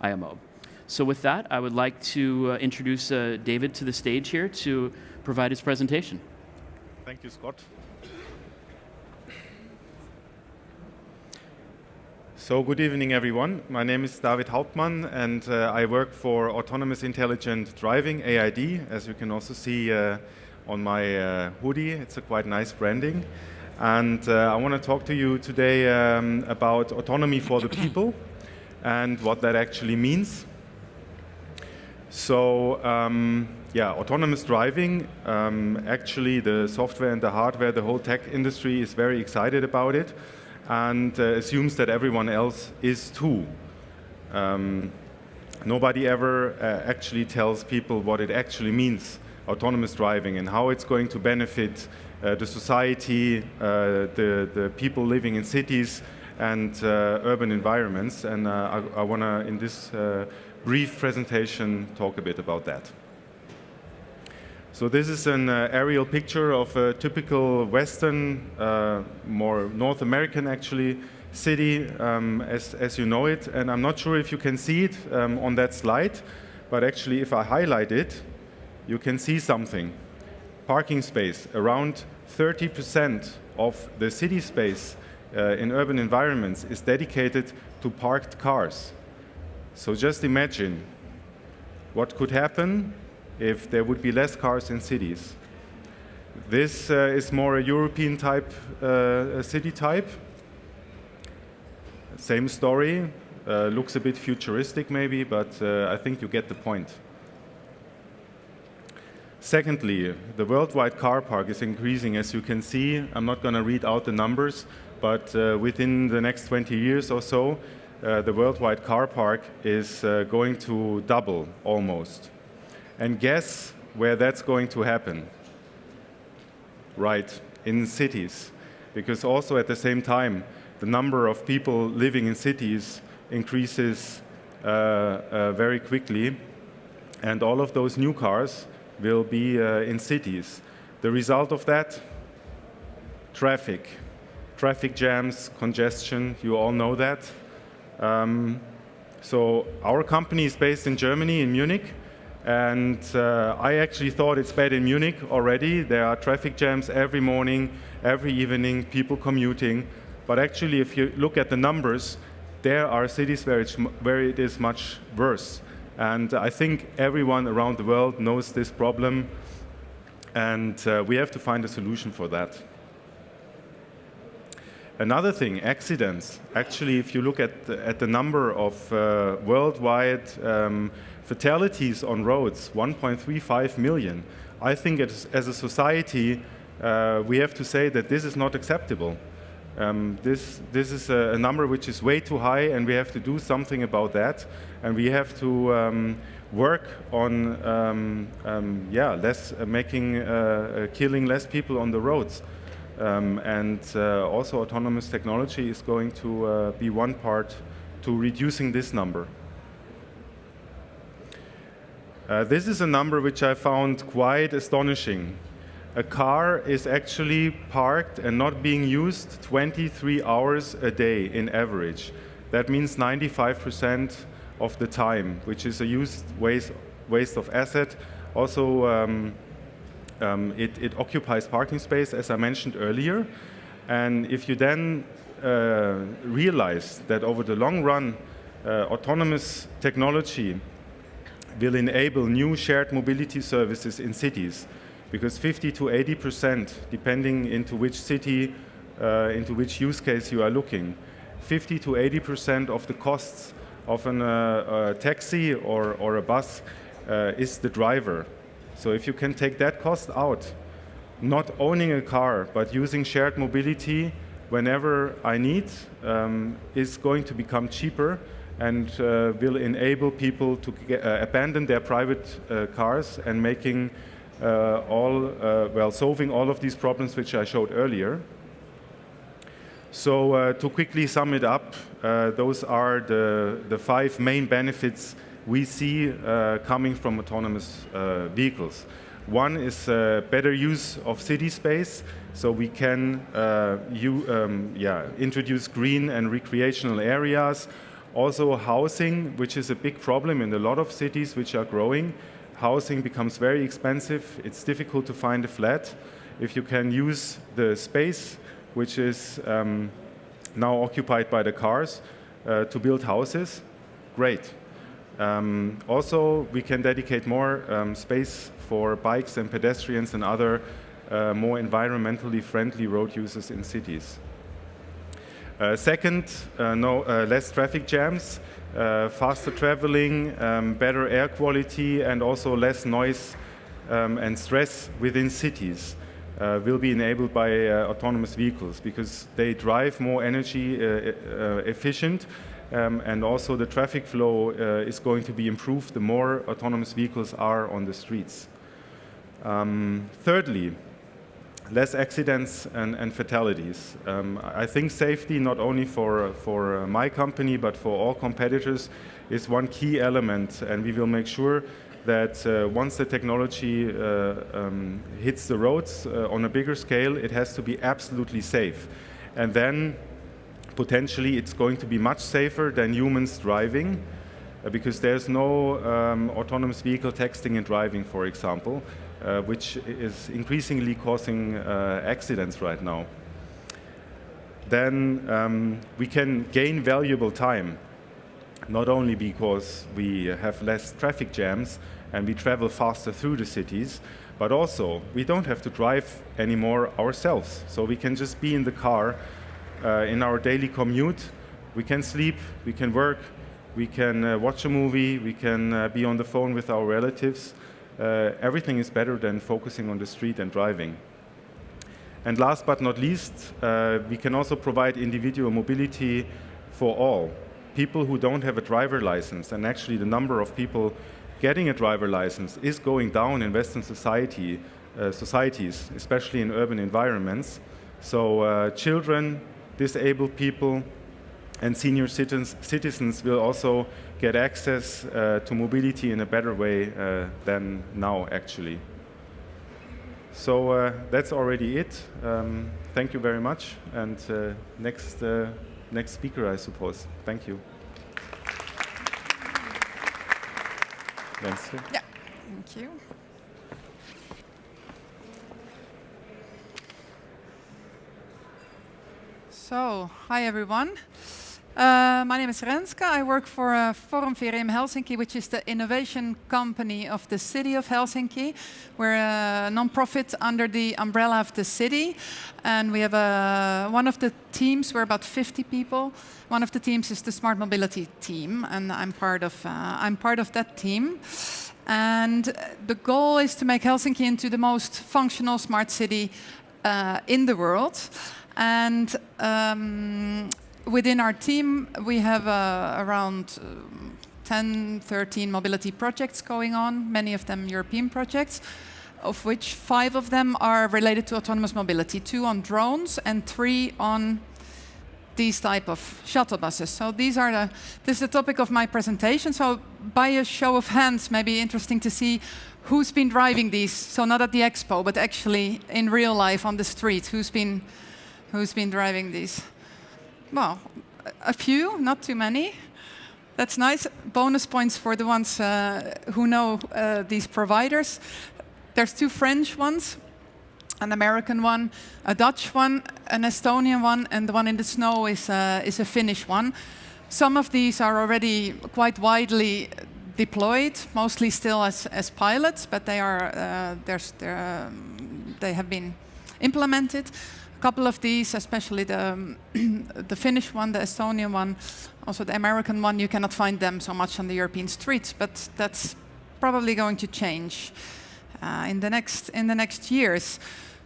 ioMob. So with that, I would like to introduce David to the stage here to provide his presentation. Thank you, Scott. So good evening, everyone. My name is David Hauptmann, and I work for Autonomous Intelligent Driving, AID, as you can also see on my hoodie. It's a quite nice branding. And I want to talk to you today about autonomy for the people. and what that actually means. So, yeah, autonomous driving, actually the software and the hardware, the whole tech industry is very excited about it and assumes that everyone else is too. Nobody ever actually tells people what it actually means, autonomous driving, and how it's going to benefit the society, the people living in cities and urban environments. And I want to, in this brief presentation, talk a bit about that. So this is an aerial picture of a typical Western, more North American actually, city as you know it. And I'm not sure if you can see it on that slide, but actually if I highlight it, you can see something. Parking space, around 30% of the city space in urban environments is dedicated to parked cars. So just imagine what could happen if there would be less cars in cities. This is more a European type, city type. Same story, looks a bit futuristic maybe, but I think you get the point. Secondly, the worldwide car park is increasing, as you can see. I'm not going to read out the numbers, but within the next 20 years or so, the worldwide car park is going to double almost. And guess where that's going to happen? Right, in cities. Because also at the same time, the number of people living in cities increases very quickly. And all of those new cars will be in cities. The result of that? Traffic. Traffic jams, congestion, you all know that. So our company is based in Germany, in Munich. And I actually thought it's bad in Munich already. There are traffic jams every morning, every evening, people commuting. But actually, if you look at the numbers, there are cities where it is much worse. And I think everyone around the world knows this problem. And we have to find a solution for that. Another thing, accidents. Actually, if you look at the number of worldwide fatalities on roads, 1.35 million. I think as a society, we have to say that this is not acceptable. This is a number which is way too high, and we have to do something about that. And we have to work on killing less people on the roads. Also autonomous technology is going to be one part to reducing this number. This is a number which I found quite astonishing. A car is actually parked and not being used 23 hours a day in average. That means 95% of the time, which is a used waste of asset. Also, it occupies parking space, as I mentioned earlier. And if you then realize that over the long run, autonomous technology will enable new shared mobility services in cities, because 50 to 80%, depending into which city, into which use case you are looking, 50 to 80% of the costs of a taxi or a bus is the driver. So if you can take that cost out, not owning a car, but using shared mobility whenever I need, is going to become cheaper and will enable people to abandon their private cars and making solving all of these problems which I showed earlier. So to quickly sum it up, those are the 5 main benefits we see coming from autonomous vehicles. One is better use of city space, so we can introduce green and recreational areas. Also housing, which is a big problem in a lot of cities which are growing. Housing becomes very expensive. It's difficult to find a flat. If you can use the space, which is now occupied by the cars, to build houses, great. Also, we can dedicate more space for bikes and pedestrians and other more environmentally friendly road users in cities. Second, less traffic jams. faster traveling, better air quality, and also less noise and stress within cities will be enabled by autonomous vehicles, because they drive more energy efficient, and also the traffic flow is going to be improved the more autonomous vehicles are on the streets. Thirdly, less accidents and fatalities. I think safety, not only for my company, but for all competitors, is one key element, and we will make sure that once the technology hits the roads on a bigger scale, it has to be absolutely safe. And then potentially it's going to be much safer than humans driving, because there's no autonomous vehicle texting and driving, for example, which is increasingly causing accidents right now. Then we can gain valuable time, not only because we have less traffic jams and we travel faster through the cities, but also we don't have to drive anymore ourselves. So we can just be in the car in our daily commute. We can sleep, we can work, we can watch a movie, we can be on the phone with our relatives. Everything is better than focusing on the street and driving. And last but not least, we can also provide individual mobility for all. People who don't have a driver license, and actually the number of people getting a driver license is going down in Western societies, especially in urban environments. So children, disabled people, and senior citizens will also get access to mobility in a better way than now, actually. So that's already it. Thank you very much. And next speaker, I suppose. Thank you. Yeah, thank you. So, hi everyone. My name is Renske. I work for Forum VRM Helsinki, which is the innovation company of the city of Helsinki. We're a non-profit under the umbrella of the city, and we have one of the teams. We're about 50 people. One of the teams is the smart mobility team, and I'm part of that team. And the goal is to make Helsinki into the most functional smart city in the world. And within our team, we have around 10, 13 mobility projects going on, many of them European projects, of which 5 of them are related to autonomous mobility, 2 on drones and 3 on these type of shuttle buses. So this is the topic of my presentation. So by a show of hands, maybe interesting to see who's been driving these. So not at the expo, but actually in real life on the street, who's been driving these? Well, a few, not too many. That's nice. Bonus points for the ones who know these providers. There's 2 French ones, an American one, a Dutch one, an Estonian one, and the one in the snow is a Finnish one. Some of these are already quite widely deployed, mostly still as pilots, but they have been implemented. A couple of these, especially the Finnish one, the Estonian one, also the American one, you cannot find them so much on the European streets, but that's probably going to change in the next years.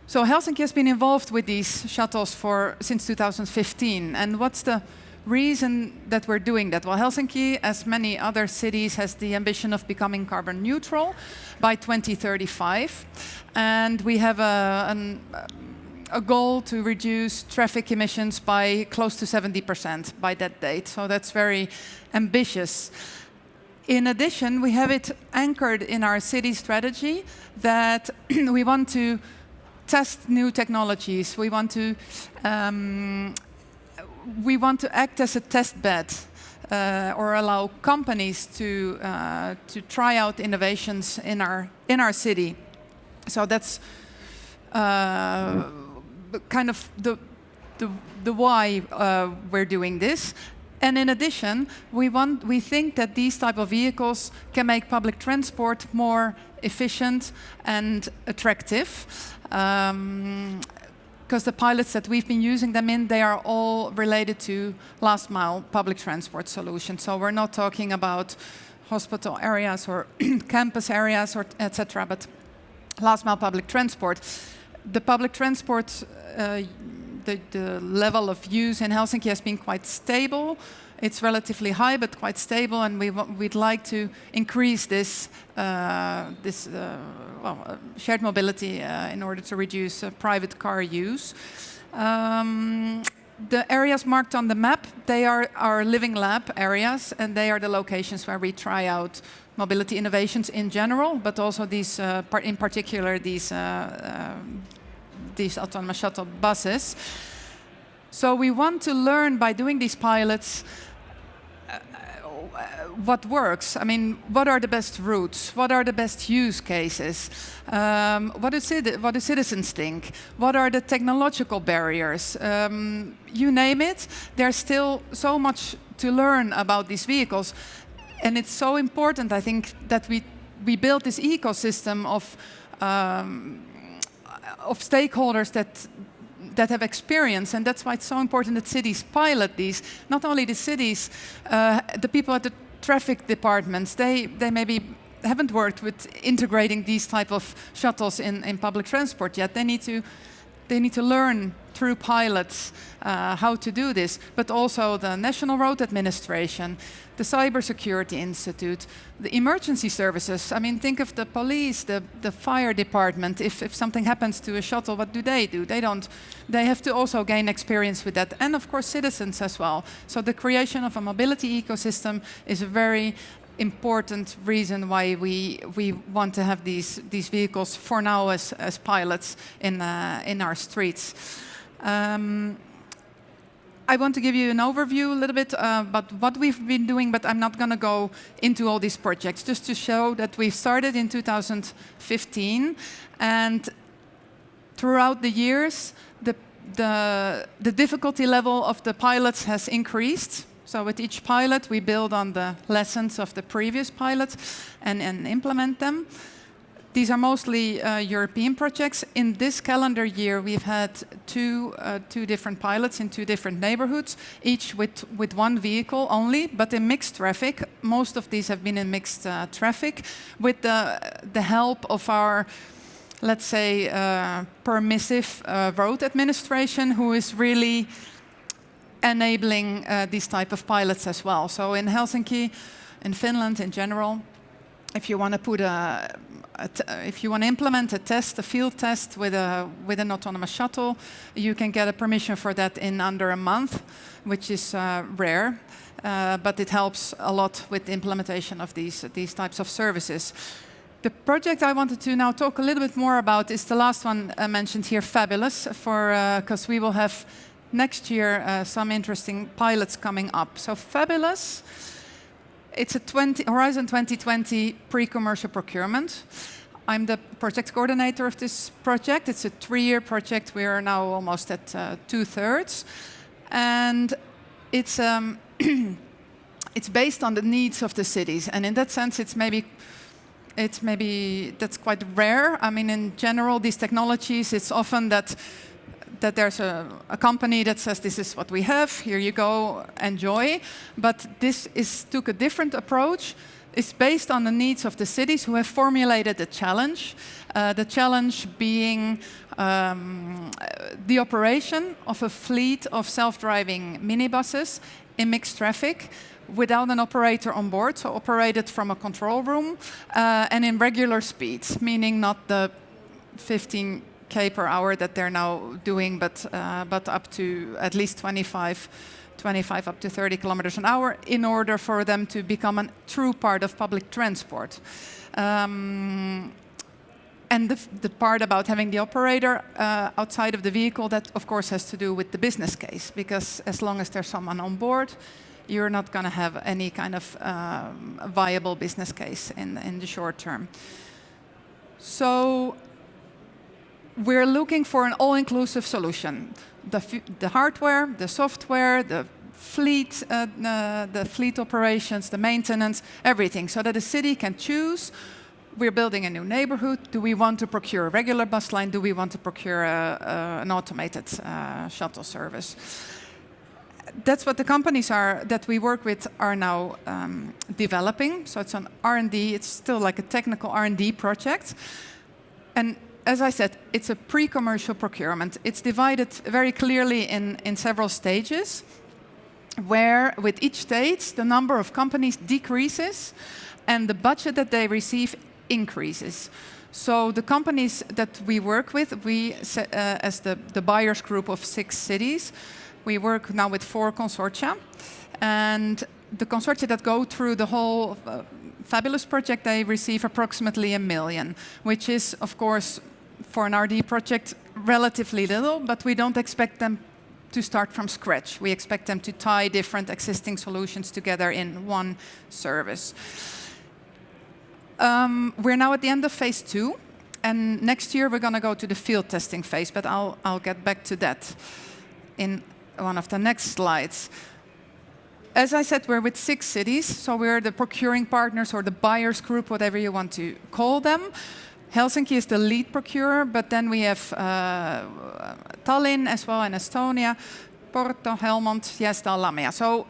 So Helsinki has been involved with these shuttles since 2015, and what's the reason that we're doing that? Well, Helsinki, as many other cities, has the ambition of becoming carbon neutral by 2035, and we have a goal to reduce traffic emissions by close to 70% by that date. So that's very ambitious. In addition, we have it anchored in our city strategy that we want to test new technologies. We want to act as a test bed or allow companies to try out innovations in our city. So that's kind of the why we're doing this. And in addition, we think that these type of vehicles can make public transport more efficient and attractive, because the pilots that we've been using them in, they are all related to last mile public transport solutions. So we're not talking about hospital areas or campus areas or etc., but last mile public transport. The public transport, the level of use in Helsinki has been quite stable. It's relatively high, but quite stable, and we'd like to increase this shared mobility in order to reduce private car use. The areas marked on the map, they are our living lab areas, and they are the locations where we try out mobility innovations in general, but also these, in particular, these autonomous shuttle buses. So we want to learn by doing these pilots what works. I mean, what are the best routes? What are the best use cases? What do citizens think? What are the technological barriers? You name it. There's still so much to learn about these vehicles. And it's so important, I think, that we build this ecosystem of stakeholders that have experience, and that's why it's so important that cities pilot these. Not only the cities, the people at the traffic departments, they maybe haven't worked with integrating these type of shuttles in public transport yet. They need to learn through pilots how to do this, but also the National Road Administration, the Cybersecurity Institute, the emergency services. I mean, think of the police, the fire department. If something happens to a shuttle, what do? They have to also gain experience with that. And of course, citizens as well. So the creation of a mobility ecosystem is a very important reason why we want to have these vehicles for now as pilots in our streets. I want to give you an overview a little bit about what we've been doing, but I'm not going to go into all these projects, just to show that we started in 2015, and throughout the years, the difficulty level of the pilots has increased. So with each pilot, we build on the lessons of the previous pilots and implement them. These are mostly European projects. In this calendar year, we've had two different pilots in 2 different neighborhoods, each with 1 vehicle only, but in mixed traffic. Most of these have been in mixed traffic, with the help of our, let's say, permissive road administration, who is really enabling these type of pilots as well. So in Helsinki, in Finland in general, if you want to put if you want to implement a field test with an autonomous shuttle, you can get a permission for that in under a month, which is rare, but it helps a lot with the implementation of these types of services. The project I wanted to now talk a little bit more about is the last one mentioned here, Fabulous, because we will have next year some interesting pilots coming up. So Fabulous, it's a Horizon 2020 pre-commercial procurement. I'm the project coordinator of this project. It's a 3-year project. We are now almost at 2/3. And it's it's based on the needs of the cities. And in that sense, it's maybe that's quite rare. I mean, in general, these technologies, it's often that there's a company that says, this is what we have, here you go, enjoy. But this took a different approach. It's based on the needs of the cities who have formulated a challenge. The challenge being the operation of a fleet of self-driving minibuses in mixed traffic without an operator on board, so operated from a control room, and in regular speeds, meaning not the 15 km per hour that they're now doing, but up to at least 25 up to 30 kilometers an hour, in order for them to become a true part of public transport. And the part about having the operator outside of the vehicle, that of course has to do with the business case, because as long as there's someone on board, you're not going to have any kind of viable business case in the short term. So we're looking for an all-inclusive solution. The hardware, the software, the fleet operations, the maintenance, everything, so that the city can choose we're building a new neighborhood. Do we want to procure a regular bus line? Do we want to procure an automated shuttle service? That's what the companies that we work with are now developing. So it's an R&D. It's still like a technical R&D project. And as I said, it's a pre-commercial procurement. It's divided very clearly in several stages, where with each stage, the number of companies decreases and the budget that they receive increases. So the companies that we work with, as the buyers group of 6 cities, we work now with 4 consortia. And the consortia that go through the whole Fabulous project, they receive approximately $1 million, which is, of course, for an RD project, relatively little, but we don't expect them to start from scratch. We expect them to tie different existing solutions together in one service. We're now at the end of phase 2, and next year we're going to go to the field testing phase, but I'll get back to that in one of the next slides. As I said, we're with 6 cities, so we're the procuring partners or the buyers group, whatever you want to call them. Helsinki is the lead procurer, but then we have Tallinn as well in Estonia, Porto, Helmond, Gävle, Lamia. So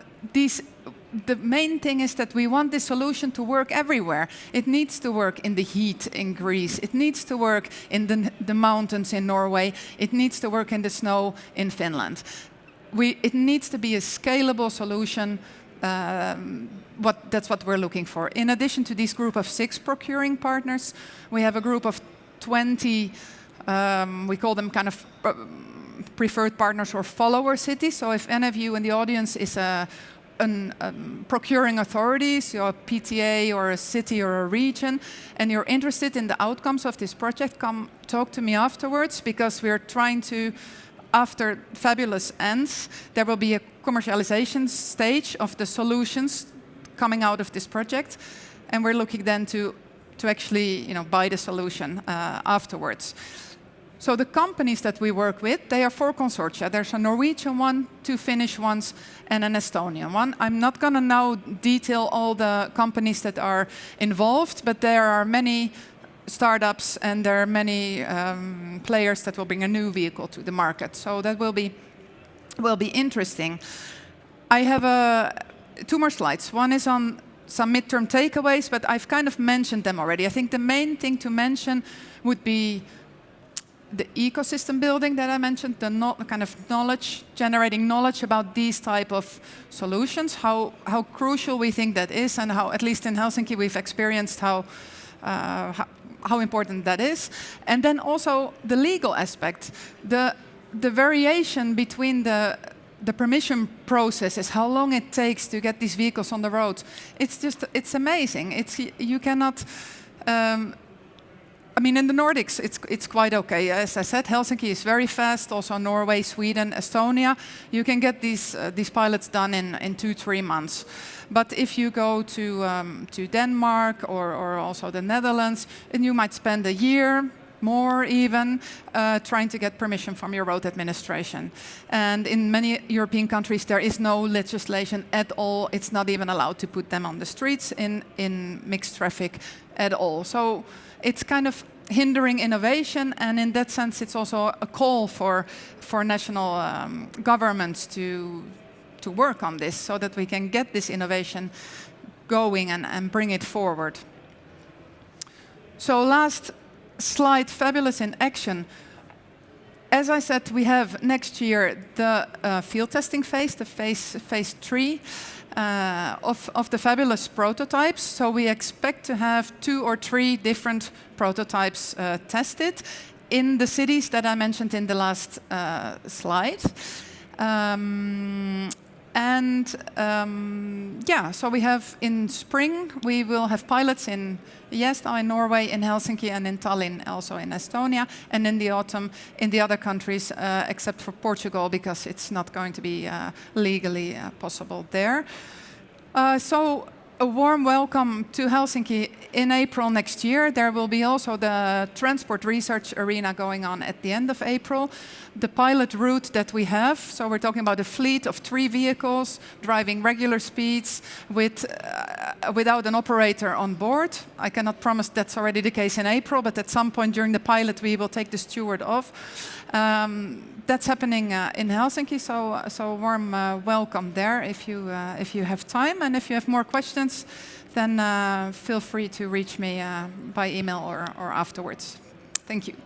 the main thing is that we want this solution to work everywhere. It needs to work in the heat in Greece. It needs to work in the mountains in Norway. It needs to work in the snow in Finland. It needs to be a scalable solution. That's what we're looking for. In addition to this group of 6 procuring partners, we have a group of 20, we call them kind of preferred partners or follower cities. So if any of you in the audience is a procuring authority, so a PTA or a city or a region, and you're interested in the outcomes of this project, come talk to me afterwards, because we're trying to, after Fabulous ends, there will be a commercialization stage of the solutions coming out of this project, and we're looking then to actually buy the solution afterwards. So the companies that we work with, they are 4 consortia. There's a Norwegian one, 2 Finnish ones, and an Estonian one. I'm not going to now detail all the companies that are involved, but there are many startups and there are many players that will bring a new vehicle to the market. So that will be interesting. I have 2 more slides. One is on some midterm takeaways, but I've kind of mentioned them already. I think the main thing to mention would be the ecosystem building that I mentioned, the kind of generating knowledge about these type of solutions, how crucial we think that is, and how, at least in Helsinki, we've experienced how important that is. And then also the legal aspect, the variation between the permission processes, how long it takes to get these vehicles on the road. It's amazing. You cannot. I mean, in the Nordics, it's quite okay. As I said, Helsinki is very fast. Also, Norway, Sweden, Estonia, you can get these pilots done in 2-3 months. But if you go to Denmark or also the Netherlands, and you might spend a year, more even, trying to get permission from your road administration. And in many European countries, there is no legislation at all. It's not even allowed to put them on the streets in mixed traffic at all. So it's kind of hindering innovation, and in that sense, it's also a call for national governments to work on this, so that we can get this innovation going and bring it forward. So last slide, Fabulous in action. As I said, we have next year the field testing phase, the phase 3 of the Fabulous prototypes. So we expect to have 2 or 3 different prototypes tested in the cities that I mentioned in the last slide. So we have in spring, we will have pilots in Gävle in Norway, in Helsinki, and in Tallinn, also in Estonia, and in the autumn in the other countries, except for Portugal, because it's not going to be legally possible there. So a warm welcome to Helsinki in April next year. There will be also the transport research arena going on at the end of April. The pilot route that we have, so we're talking about a fleet of 3 vehicles driving regular speeds without an operator on board. I cannot promise that's already the case in April, but at some point during the pilot we will take the steward off. That's happening in Helsinki, so warm welcome there if you have time. And if you have more questions, then feel free to reach me by email or afterwards. Thank you.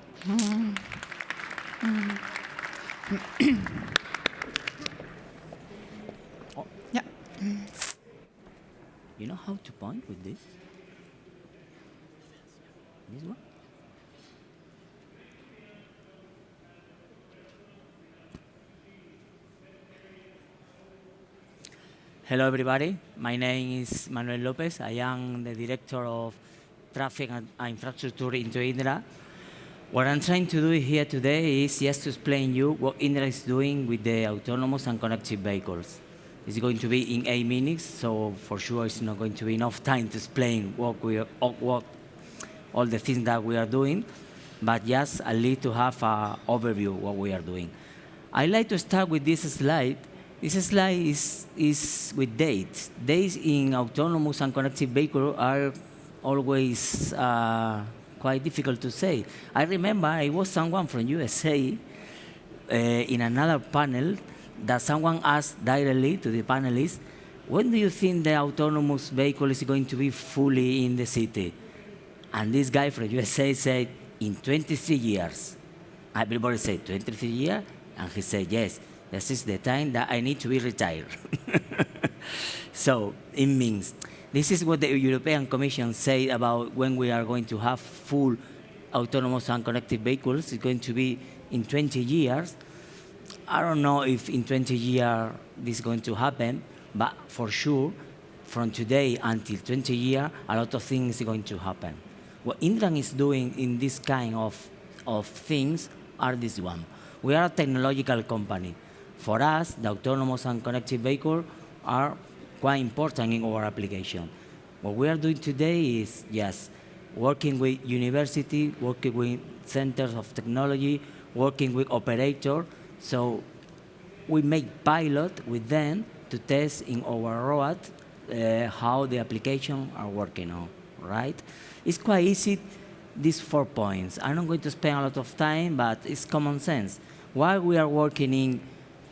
Yeah. You know how to point with this? This one? Hello everybody, my name is Manuel Lopez. I am the Director of Traffic and Infrastructure into Indra. What I'm trying to do here today is just to explain you what Indra is doing with the autonomous and connected vehicles. It's going to be in 8 minutes, so for sure it's not going to be enough time to explain all the things that we are doing, but just at least to have an overview of what we are doing. I'd like to start with this slide. This slide is with dates. Dates in autonomous and connected vehicles are always quite difficult to say. I remember I was someone from USA in another panel that someone asked directly to the panelists, when do you think the autonomous vehicle is going to be fully in the city? And this guy from USA said, in 23 years. Everybody said, 23 years? And he said, yes. This is the time that I need to be retired. So it means, this is what the European Commission said about when we are going to have full autonomous and connected vehicles. It's going to be in 20 years. I don't know if in 20 years this is going to happen, but for sure, from today until 20 years, a lot of things are going to happen. What Indra is doing in this kind of things are this one. We are a technological company. For us, the autonomous and connected vehicles are quite important in our application. What we are doing today is just working with university, working with centers of technology, working with operators. So we make pilot with them to test in our road how the applications are working on, right? It's quite easy, these 4 points. I'm not going to spend a lot of time, but it's common sense. While we are working in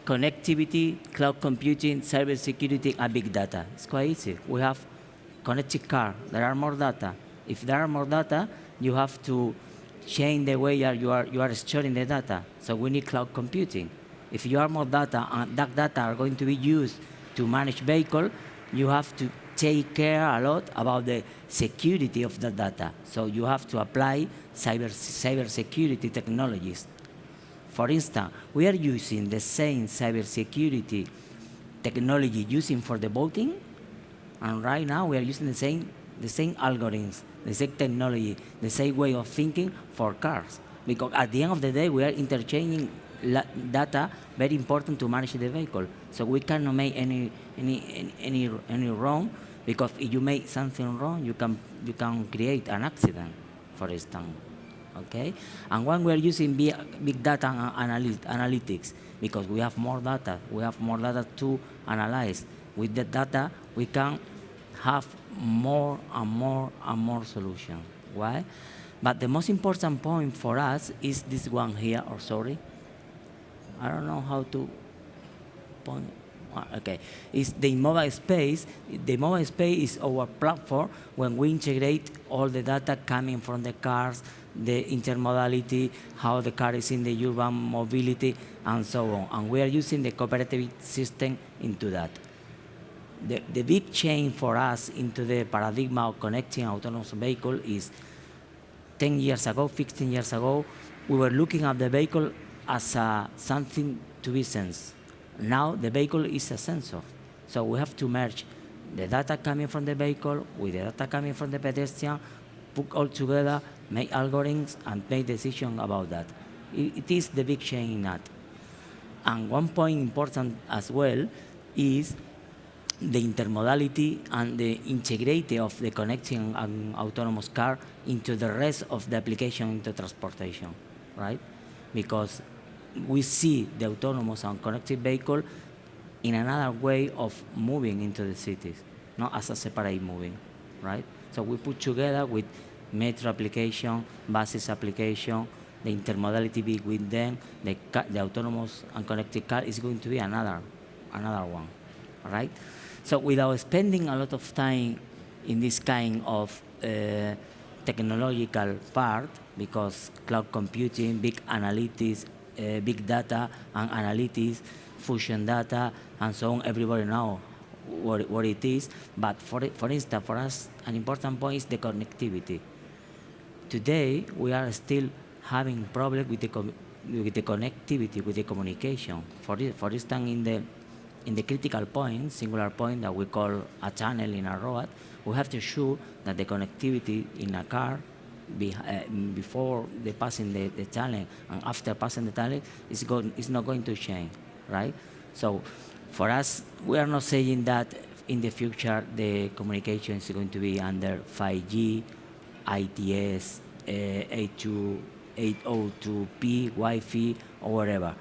connectivity, cloud computing, cybersecurity, and big data, it's quite easy. We have connected car, there are more data. If there are more data, you have to change the way you are storing the data. So we need cloud computing. If you have more data, and that data are going to be used to manage vehicle, you have to take care a lot about the security of the data. So you have to apply cybersecurity technologies. For instance, we are using the same cybersecurity technology using for the voting, and right now we are using the same algorithms, the same technology, the same way of thinking for cars. Because at the end of the day, we are interchanging data very important to manage the vehicle. So we cannot make any wrong, because if you make something wrong, you can create an accident, for instance. Okay? And when we are using big data analytics, because we have more data to analyze. With the data, we can have more and more solutions. Why? But the most important point for us is this one here, or sorry. I don't know how to point. Okay, it's the mobile space. The mobile space is our platform when we integrate all the data coming from the cars, the intermodality, how the car is in the urban mobility, and so on. And we are using the Co-Operative System into that. The big change for us into the paradigm of connecting autonomous vehicle is 10 years ago, 15 years ago, we were looking at the vehicle as something to be sensed. Now the vehicle is a sensor. So we have to merge the data coming from the vehicle with the data coming from the pedestrian, put all together, make algorithms, and make decisions about that. It is the big change in that. And one point important as well is the intermodality and the integrity of the connecting an autonomous car into the rest of the application into transportation, right? Because we see the autonomous and connected vehicle in another way of moving into the cities, not as a separate moving, right? So we put together with metro application, buses application, the intermodality between them, the autonomous and connected car is going to be another one, right? So without spending a lot of time in this kind of technological part, because cloud computing, big analytics, big data and analytics, fusion data, and so on, everybody knows what it is. But for instance, for us, an important point is the connectivity. Today, we are still having problems with the connectivity, with the communication. For instance, in the critical point, singular point that we call a channel in a road, we have to ensure that the connectivity in a car before they passing the channel and after passing the channel is not going to change, right? So for us, we are not saying that in the future the communication is going to be under 5G, ITS, 802.P, Wi-Fi, or whatever.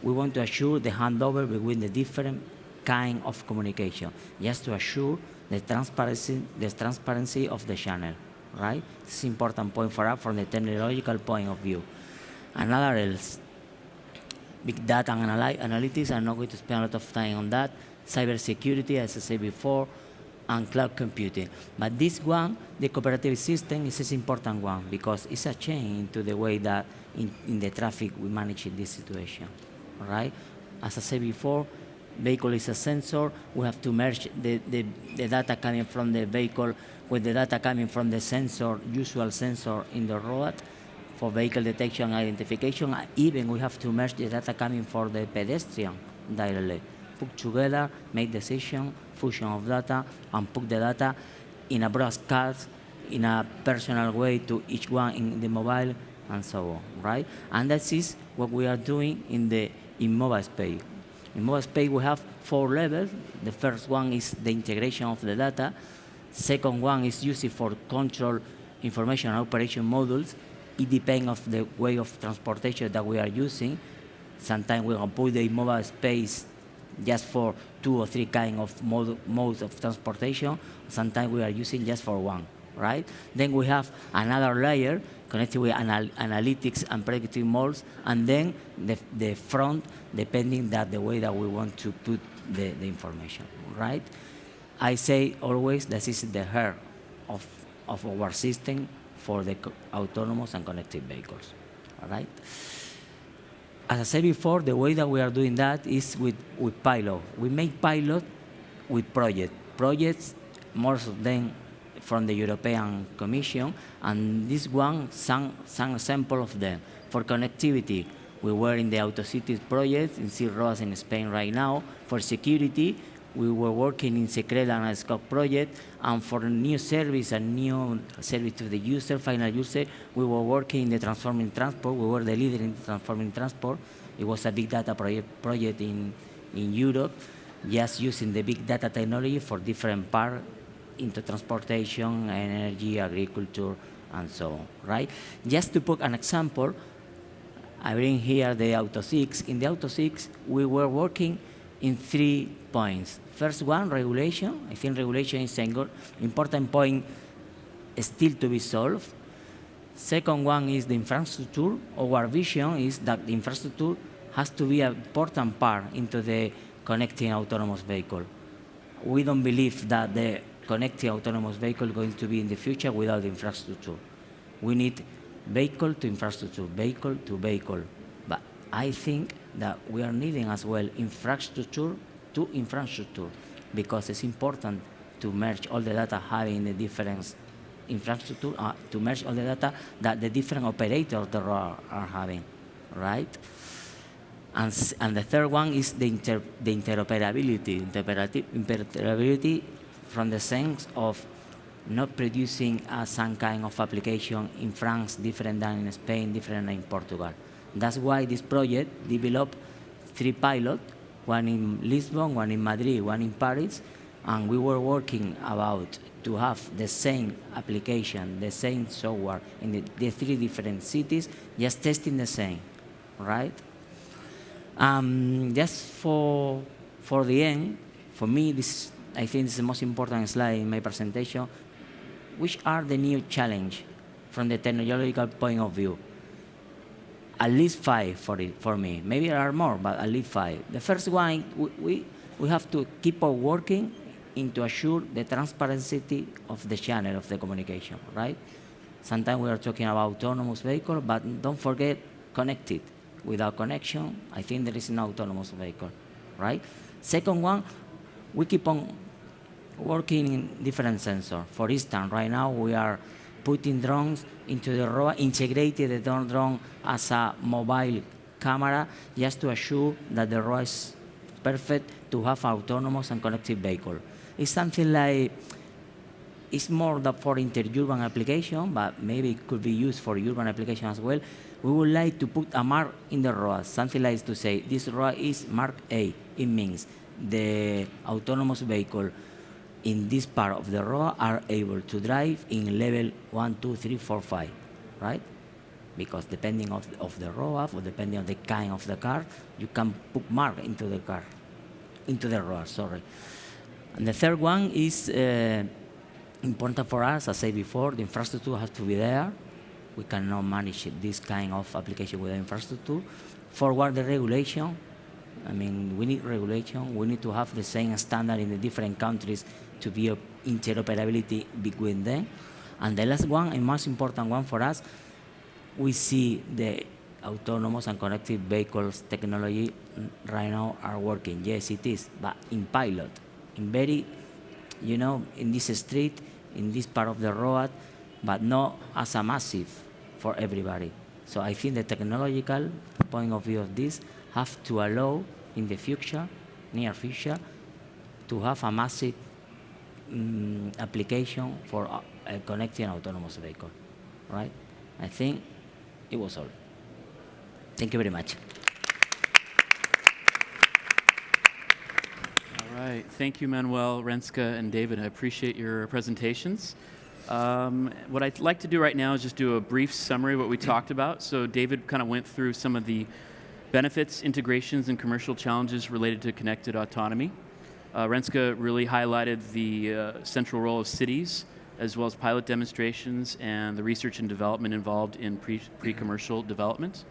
We want to assure the handover between the different kind of communication, just to assure the transparency of the channel, right? This is an important point for us from the technological point of view. Another else, big data and analytics, I'm not going to spend a lot of time on that. Cybersecurity, as I said before, and cloud computing. But this one, the cooperative system, is an important one because it's a change to the way that in the traffic we manage in this situation, right? As I said before, vehicle is a sensor. We have to merge the data coming from the vehicle with the data coming from the sensor, usual sensor in the road for vehicle detection and identification. Even we have to merge the data coming for the pedestrian directly. Put together, make decision, fusion of data, and put the data in a broadcast in a personal way to each one in the mobile and so on, right? And that is what we are doing in mobile space. In mobile space, we have 4 levels. The first one is the integration of the data. Second one is used for control information and operation modules. It depends on the way of transportation that we are using. Sometimes we can put the mobile space just for 2 or 3 kind of modes of transportation. Sometimes we are using just for one, right? Then we have another layer connected with analytics and predictive models, and then the front, depending that the way that we want to put the information, right? I say always this is the heart of our system for the autonomous and connected vehicles, all right? As I said before, the way that we are doing that is with pilot. We make pilot with projects, most of them from the European Commission, and this one, some example of them. For connectivity, we were in the AutoCities project in 6 roads in Spain right now. For security, we were working in Secreta and Scope project, and for new service and new service to the user, final user, we were working in the transforming transport. We were the leader in transforming transport. It was a big data project in Europe, just using the big data technology for different parts into transportation, energy, agriculture, and so on, right? Just to put an example, I bring here the Auto 6. In the Auto 6, we were working in 3 points. First one, regulation. I think regulation is an important point still to be solved. Second one is the infrastructure. Our vision is that the infrastructure has to be an important part into the connecting autonomous vehicle. We don't believe that the connecting autonomous vehicle is going to be in the future without infrastructure. We need vehicle to infrastructure, vehicle to vehicle. But I think that we are needing as well infrastructure to infrastructure, because it's important to merge all the data having the different infrastructure, to merge all the data that the different operators of the road are having, right? And the third one is the interoperability. Interoperability from the sense of not producing some kind of application in France different than in Spain, different than in Portugal. That's why this project developed 3 pilots, one in Lisbon, one in Madrid, one in Paris, and we were working about to have the same application, the same software in the 3 different cities, just testing the same, right? Just for the end, for me, I think this is the most important slide in my presentation. Which are the new challenge from the technological point of view? At least 5 for me. Maybe there are more, but at least 5. The first one, we have to keep on working to assure the transparency of the channel of the communication, right? Sometimes we are talking about autonomous vehicle, but don't forget connected. Without connection, I think there is no autonomous vehicle, right? Second one, we keep on working in different sensors. For instance, right now we are putting drones into the road, integrated the drone as a mobile camera, just to assure that the road is perfect to have autonomous and connected vehicle. It's something like, it's more for interurban application, but maybe it could be used for urban application as well. We would like to put a mark in the road, something like to say, this road is mark A. It means the autonomous vehicle in this part of the road are able to drive in level 1, 2, 3, 4, 5, right? Because depending of the road, or depending on the kind of the car, you can put mark into the car, into the road, sorry. And the third one is important for us, as I said before, the infrastructure has to be there. We cannot manage this kind of application without infrastructure. Forward the regulation. I mean, we need regulation. We need to have the same standard in the different countries to be interoperability between them. And the last one, and most important one for us, we see the autonomous and connected vehicles technology right now are working. Yes, it is, but in pilot, in very, in this street, in this part of the road, but not as a massive for everybody. So I think the technological point of view of this have to allow in the future, near future, to have a massive application for connecting autonomous vehicle, right? I think it was all. Thank you very much. All right, thank you, Manuel, Renska, and David. I appreciate your presentations. What I'd like to do right now is just do a brief summary of what we talked about. So David kind of went through some of the benefits, integrations, and commercial challenges related to connected autonomy. Renska really highlighted the central role of cities, as well as pilot demonstrations and the research and development involved in pre-commercial development.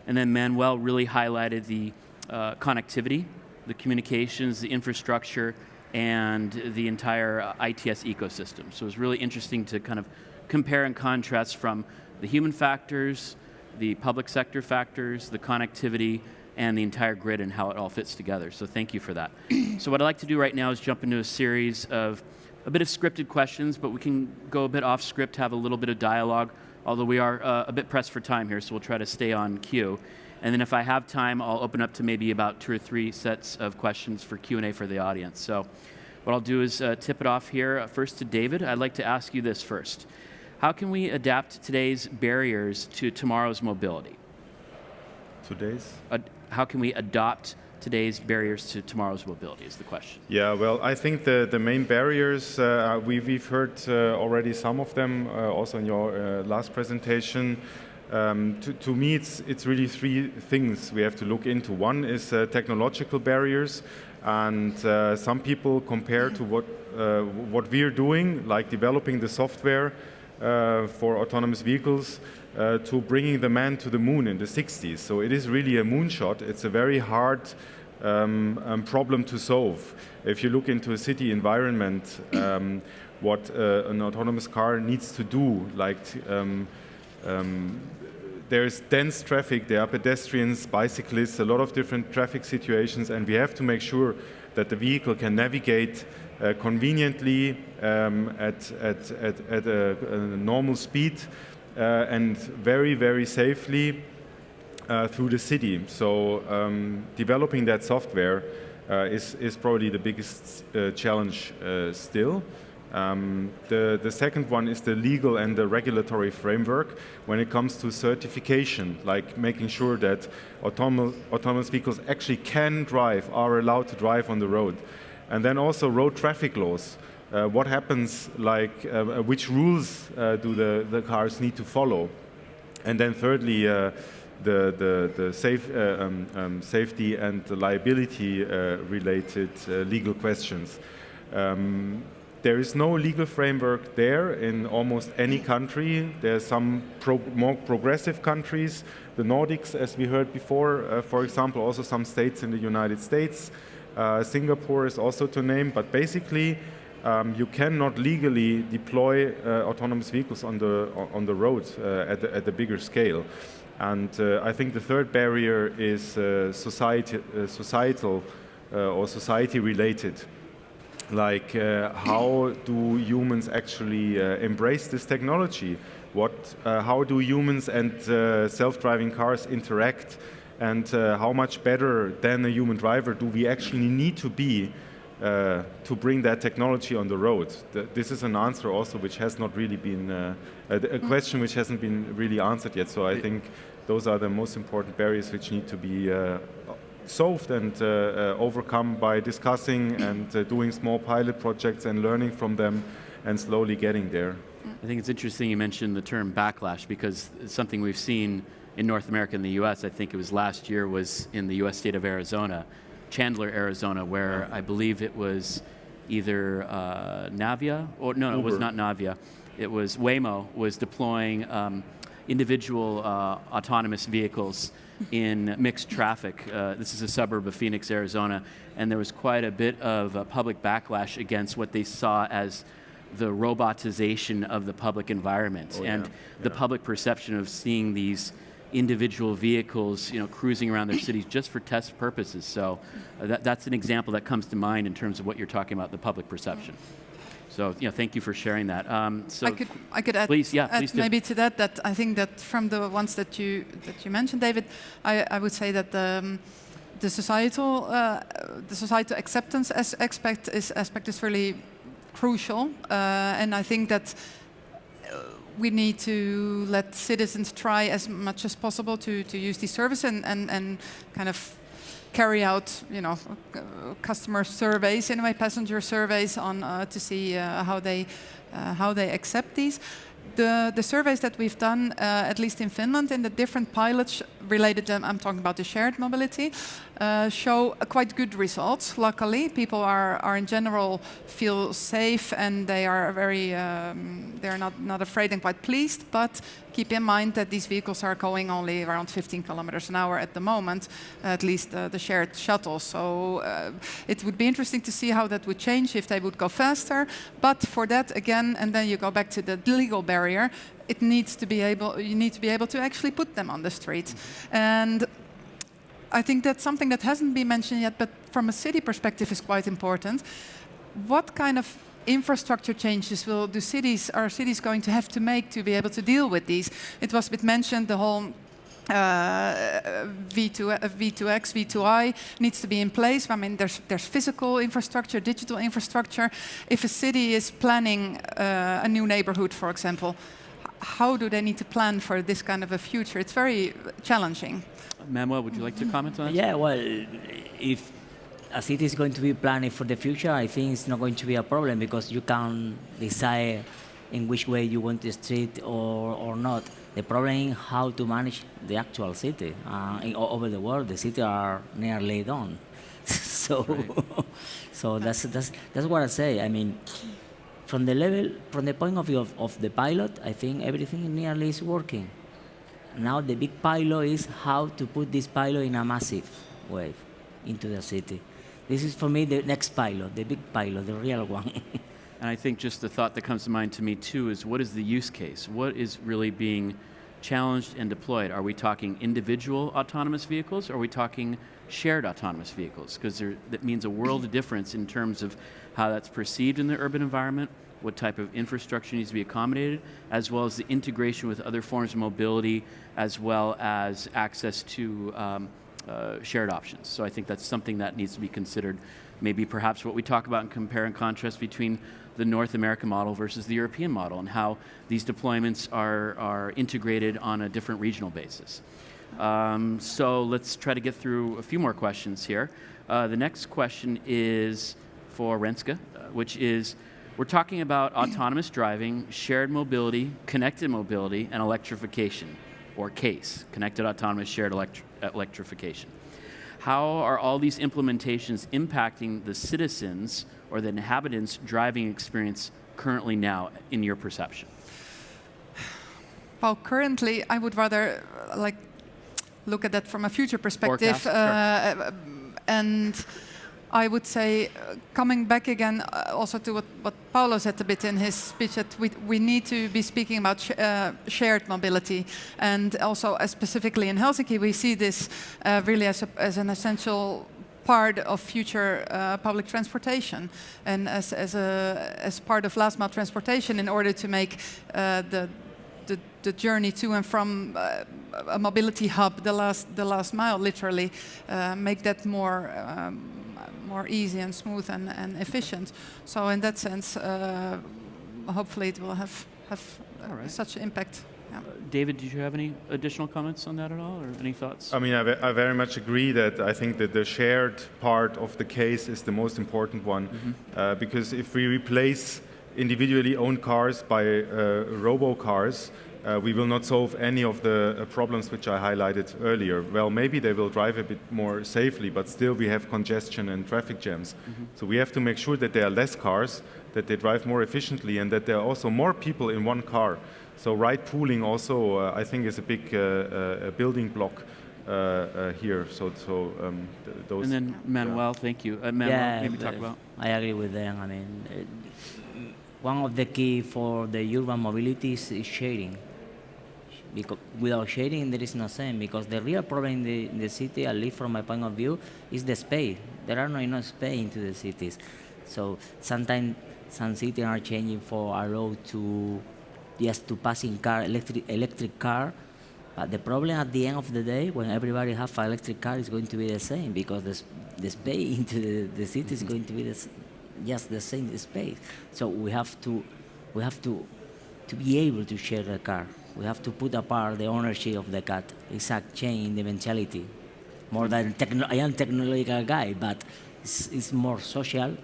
And then Manuel really highlighted the connectivity, the communications, the infrastructure, and the entire ITS ecosystem. So it was really interesting to kind of compare and contrast from the human factors, the public sector factors, the connectivity, and the entire grid and how it all fits together. So thank you for that. So what I'd like to do right now is jump into a series of a bit of scripted questions, but we can go a bit off script, have a little bit of dialogue, although we are a bit pressed for time here, so we'll try to stay on cue. And then if I have time, I'll open up to maybe about 2 or 3 sets of questions for Q&A for the audience. So what I'll do is tip it off here. First to David, I'd like to ask you this first. How can we adapt today's barriers to tomorrow's mobility? How can we adopt today's barriers to tomorrow's mobility is the question. Yeah, well, I think the main barriers, we've heard already some of them also in your last presentation. To me, it's really 3 things we have to look into. One is technological barriers, and some people compare to what we're doing, like developing the software for autonomous vehicles, to bringing the man to the moon in the 60s. So it is really a moonshot. It's a very hard problem to solve. If you look into a city environment, what an autonomous car needs to do, like there's dense traffic, there are pedestrians, bicyclists, a lot of different traffic situations, and we have to make sure that the vehicle can navigate conveniently at a normal speed and very, very safely through the city. So developing that software is probably the biggest challenge still. The second one is the legal and the regulatory framework when it comes to certification, like making sure that autonomous vehicles actually can drive, are allowed to drive on the road. And then also road traffic laws. What happens, like, which rules do the cars need to follow? And then thirdly, the safety and the liability related legal questions. There is no legal framework there in almost any country. There are some more progressive countries, the Nordics, as we heard before, for example, also some states in the United States. Singapore is also to name, but basically you cannot legally deploy autonomous vehicles on the road at a bigger scale. And I think the third barrier is societal or society-related. Like, how do humans actually embrace this technology? How do humans and self-driving cars interact? And how much better than a human driver do we actually need to be to bring that technology on the road? This is an answer also which has not really been, a question which hasn't been really answered yet. So I think those are the most important barriers which need to be solved and overcome by discussing and doing small pilot projects and learning from them and slowly getting there. I think it's interesting you mentioned the term backlash, because it's something we've seen in North America and the US, I think it was last year, was in the US state of Arizona, Chandler, Arizona, where I believe it was either Navia, or no, Uber. It was not Navia. It was Waymo was deploying individual autonomous vehicles in mixed traffic. This is a suburb of Phoenix, Arizona, and there was quite a bit of public backlash against what they saw as the robotization of the public environment and the public perception of seeing these individual vehicles, cruising around their cities just for test purposes. So that's an example that comes to mind in terms of what you're talking about, the public perception. So, thank you for sharing that. So I could add, please do. maybe to that I think that from the ones that you mentioned, David, I would say that the societal acceptance aspect is really crucial, and I think that we need to let citizens try as much as possible to use these services and kind of carry out, customer surveys, in a way, passenger surveys on to see how they accept these. The surveys that we've done, at least in Finland, in the different pilots related to, I'm talking about the shared mobility, show quite good results. Luckily, people are in general feel safe, and they are very, they're not afraid and quite pleased. But keep in mind that these vehicles are going only around 15 kilometers an hour at the moment, at least the shared shuttles. So it would be interesting to see how that would change if they would go faster. But for that, again, and then you go back to the legal barrier, it needs to be able, you need to be able to actually put them on the street. And I think that's something that hasn't been mentioned yet, but from a city perspective is quite important. What kind of infrastructure changes are cities going to have to make to be able to deal with these? It was a bit mentioned, the whole V2X, V2I needs to be in place. I mean, there's physical infrastructure, digital infrastructure. If a city is planning a new neighborhood, for example, how do they need to plan for this kind of a future? It's very challenging. Manuel, would you like to comment on that? Yeah, well, if a city is going to be planning for the future, I think it's not going to be a problem, because you can decide in which way you want the street or not. The problem is how to manage the actual city. Over the world, the cities are nearly done. So, right. So that's what I say. I mean, from the point of view of the pilot, I think everything nearly is working. Now the big pilot is how to put this pilot in a massive way into the city. This is for me the next pilot, the big pilot, the real one. And I think just the thought that comes to mind to me too is, what is the use case? What is really being challenged and deployed? Are we talking individual autonomous vehicles, or are we talking shared autonomous vehicles? Because that means a world of difference in terms of how that's perceived in the urban environment, what type of infrastructure needs to be accommodated, as well as the integration with other forms of mobility, as well as access to shared options. So I think that's something that needs to be considered. Maybe perhaps what we talk about and compare and contrast between the North American model versus the European model, and how these deployments are integrated on a different regional basis. So let's try to get through a few more questions here. The next question is for Renske, which is we're talking about autonomous driving, shared mobility, connected mobility, and electrification, or CASE, connected autonomous shared electrification. How are all these implementations impacting the citizens or the inhabitants' driving experience currently now, in your perception? Well, currently, I would rather look at that from a future perspective. Forecast, sure. And I would say, coming back again also to what Paulo said a bit in his speech, that we need to be speaking about shared mobility. And also, specifically in Helsinki, we see this really as an essential part of future public transportation, and as part of last mile transportation, in order to make the journey to and from a mobility hub, the last mile, literally, make that more easy and smooth and efficient. So in that sense, hopefully it will have such impact. Yeah. David, did you have any additional comments on that at all, or any thoughts? I mean, I very much agree that I think that the shared part of the case is the most important one, because if we replace individually owned cars by robo-cars, we will not solve any of the problems which I highlighted earlier. Well, maybe they will drive a bit more safely, but still we have congestion and traffic jams. So we have to make sure that there are less cars, that they drive more efficiently, and that there are also more people in one car. So ride pooling also, I think, is a big building block here. Those. And then Manuel, thank you. Manuel, maybe talk about. I agree with them. I mean, one of the key for the urban mobility is sharing. Because without sharing, there is no sense. Because the real problem in the city, at least from my point of view, is the space. There are not enough space into the cities. So sometimes some cities are changing for a road to just to passing car, electric car. But the problem at the end of the day, when everybody has an electric car, is going to be the same, because the space into the city is going to be just the same space. So we have to be able to share the car. We have to put apart the ownership of the car. It's a change in the mentality. More than I am technological guy, but it's more social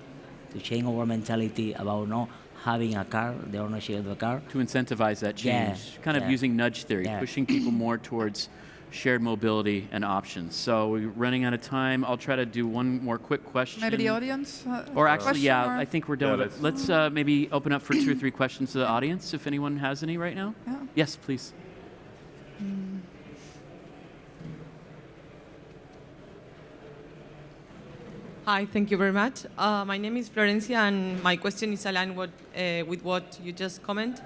to change our mentality about not having a car, the ownership of the car. To incentivize that change, kind of using nudge theory, pushing people more towards shared mobility and options. So we're running out of time. I'll try to do one more quick question. Maybe the audience? Or actually, I think we're done with it. Let's maybe open up for 2 or 3 questions to the audience, if anyone has any right now. Yeah. Yes, please. Hi, thank you very much. My name is Florencia, and my question is aligned with what you just commented.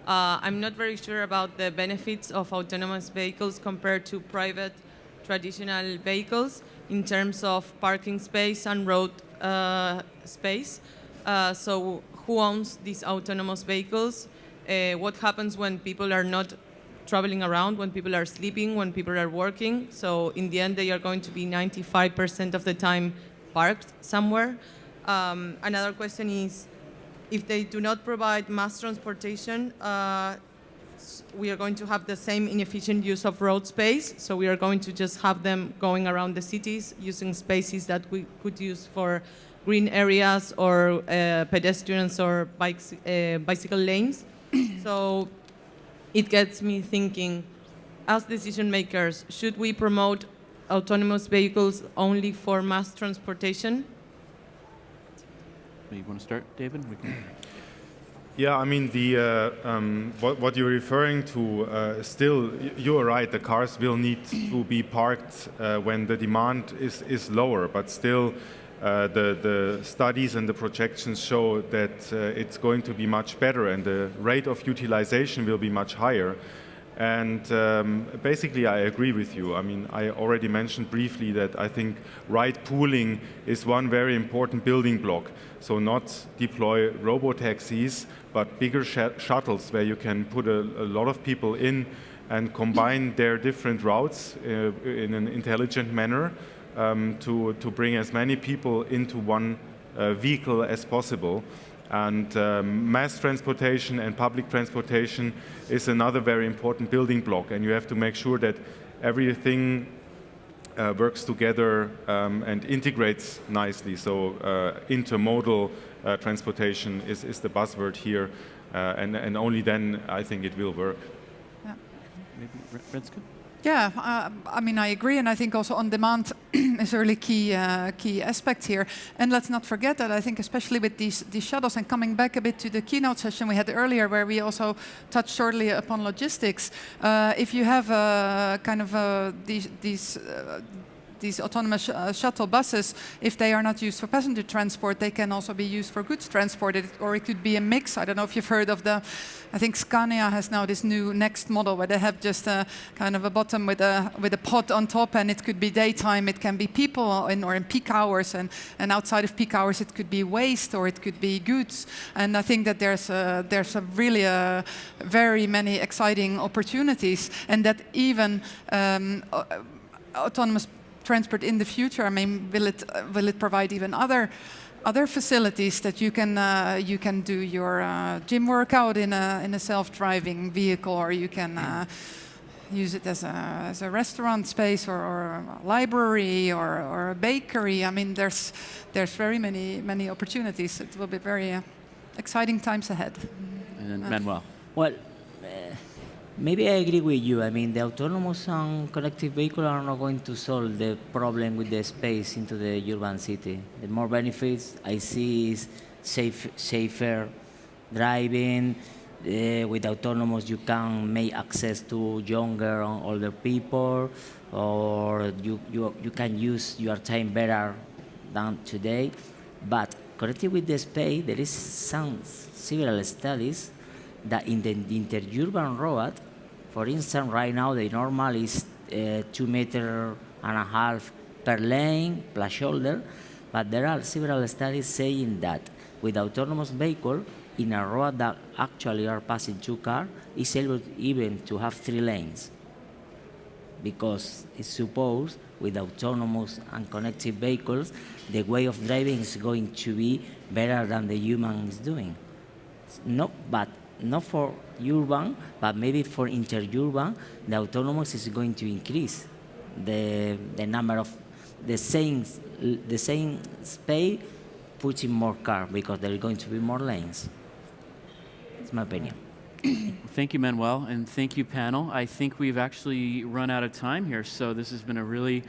I'm not very sure about the benefits of autonomous vehicles compared to private traditional vehicles in terms of parking space and road space. So who owns these autonomous vehicles? What happens when people are not traveling around, when people are sleeping, when people are working? So in the end, they are going to be 95% of the time parked somewhere. Another question is, if they do not provide mass transportation, we are going to have the same inefficient use of road space. So we are going to just have them going around the cities using spaces that we could use for green areas or pedestrians or bicycle lanes. So it gets me thinking, as decision makers, should we promote autonomous vehicles only for mass transportation? You want to start, David? Yeah, I mean, what you're referring to, still, you're right, the cars will need to be parked when the demand is lower, but still the studies and the projections show that it's going to be much better and the rate of utilization will be much higher. And basically, I agree with you. I mean, I already mentioned briefly that I think ride pooling is one very important building block. So not deploy robo-taxis, but bigger shuttles where you can put a lot of people in and combine their different routes in an intelligent manner to bring as many people into one vehicle as possible. And mass transportation and public transportation is another very important building block. And you have to make sure that everything works together and integrates nicely. So intermodal transportation is the buzzword here, and only then I think it will work. Yeah. Maybe Renske? Yeah, I mean, I agree, and I think also on demand is a really key aspect here. And let's not forget that I think especially with these shuttles, and coming back a bit to the keynote session we had earlier, where we also touched shortly upon logistics. If you have kind of these autonomous shuttle buses, if they are not used for passenger transport, they can also be used for goods transport, or it could be a mix. I don't know if you've heard of I think Scania has now this new next model where they have just a kind of a bottom with a pod on top, and it could be daytime, it can be people or in peak hours, and outside of peak hours it could be waste or it could be goods. And I think that there's really very many exciting opportunities, and that even autonomous transport in the future, I mean, will it provide even other facilities that you can do your gym workout in a self-driving vehicle, or you can use it as a restaurant space, or a library, or a bakery. I mean, there's very many opportunities. It will be very exciting times ahead. And then Manuel. Well, maybe I agree with you. I mean, the autonomous and connected vehicles are not going to solve the problem with the space into the urban city. The more benefits I see is safer driving. With autonomous, you can make access to younger and older people, or you can use your time better than today. But connected with the space, there is several studies that in the interurban road, for instance, right now the normal is 2.5 meters per lane plus shoulder, but there are several studies saying that with autonomous vehicle in a road that actually are passing 2 cars, is able even to have 3 lanes, because it's supposed with autonomous and connected vehicles, the way of driving is going to be better than the human is doing. But not for urban, but maybe for interurban, the autonomous is going to increase the number of the same space, putting more cars, because there are going to be more lanes. That's my opinion. Thank you, Manuel, and thank you, panel. I think we've actually run out of time here, so this has been a really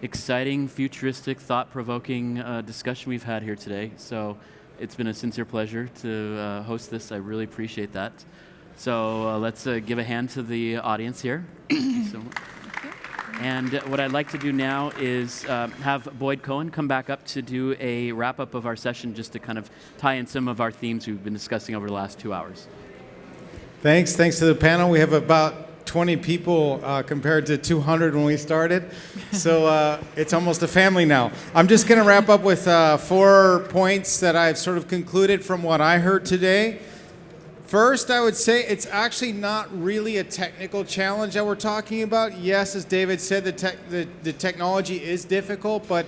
exciting, futuristic, thought-provoking discussion we've had here today. So it's been a sincere pleasure to host this. I really appreciate that. So let's give a hand to the audience here. Thank you so much. And what I'd like to do now is have Boyd Cohen come back up to do a wrap-up of our session, just to kind of tie in some of our themes we've been discussing over the last 2 hours. Thanks to the panel. We have about 20 people compared to 200 when we started. So it's almost a family now. I'm just going to wrap up with 4 points that I've sort of concluded from what I heard today. First, I would say it's actually not really a technical challenge that we're talking about. Yes, as David said, the technology is difficult, but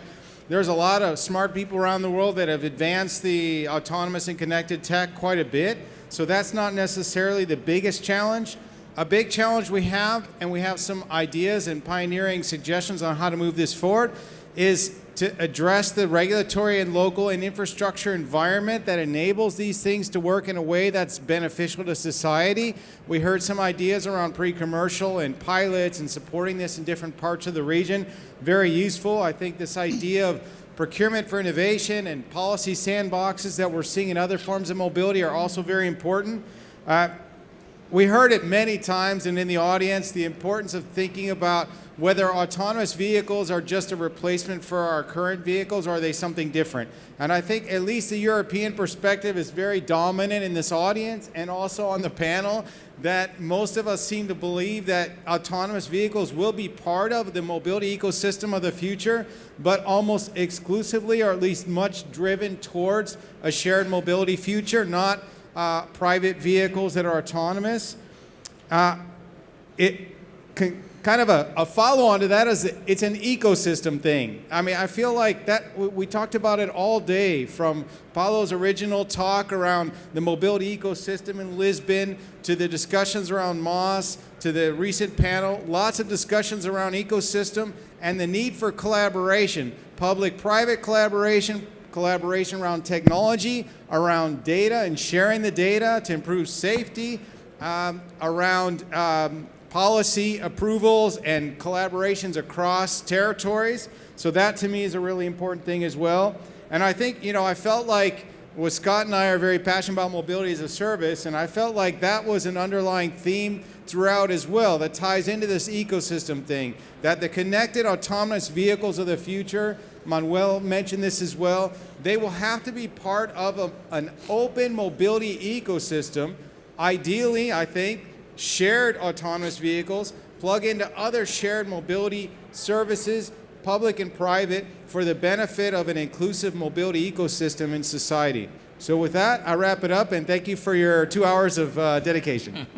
there's a lot of smart people around the world that have advanced the autonomous and connected tech quite a bit. So that's not necessarily the biggest challenge. A big challenge we have, and we have some ideas and pioneering suggestions on how to move this forward, is to address the regulatory and local and infrastructure environment that enables these things to work in a way that's beneficial to society. We heard some ideas around pre-commercial and pilots and supporting this in different parts of the region. Very useful. I think this idea of procurement for innovation and policy sandboxes that we're seeing in other forms of mobility are also very important. We heard it many times, and in the audience, the importance of thinking about whether autonomous vehicles are just a replacement for our current vehicles, or are they something different. And I think at least the European perspective is very dominant in this audience and also on the panel, that most of us seem to believe that autonomous vehicles will be part of the mobility ecosystem of the future, but almost exclusively, or at least much driven towards a shared mobility future, not private vehicles that are autonomous. kind of a follow-on to that is it's an ecosystem thing. I mean, I feel like that we talked about it all day, from Paulo's original talk around the mobility ecosystem in Lisbon to the discussions around Moss to the recent panel. Lots of discussions around ecosystem and the need for collaboration, public-private collaboration, collaboration around technology, around data and sharing the data to improve safety, around policy approvals and collaborations across territories. So that to me is a really important thing as well. And I think, I felt like Scott and I are very passionate about mobility as a service, and I felt like that was an underlying theme throughout as well that ties into this ecosystem thing, that the connected autonomous vehicles of the future, Manuel mentioned this as well, they will have to be part of an open mobility ecosystem. Ideally, I think, shared autonomous vehicles plug into other shared mobility services, public and private, for the benefit of an inclusive mobility ecosystem in society. So with that, I wrap it up, and thank you for your 2 hours of dedication.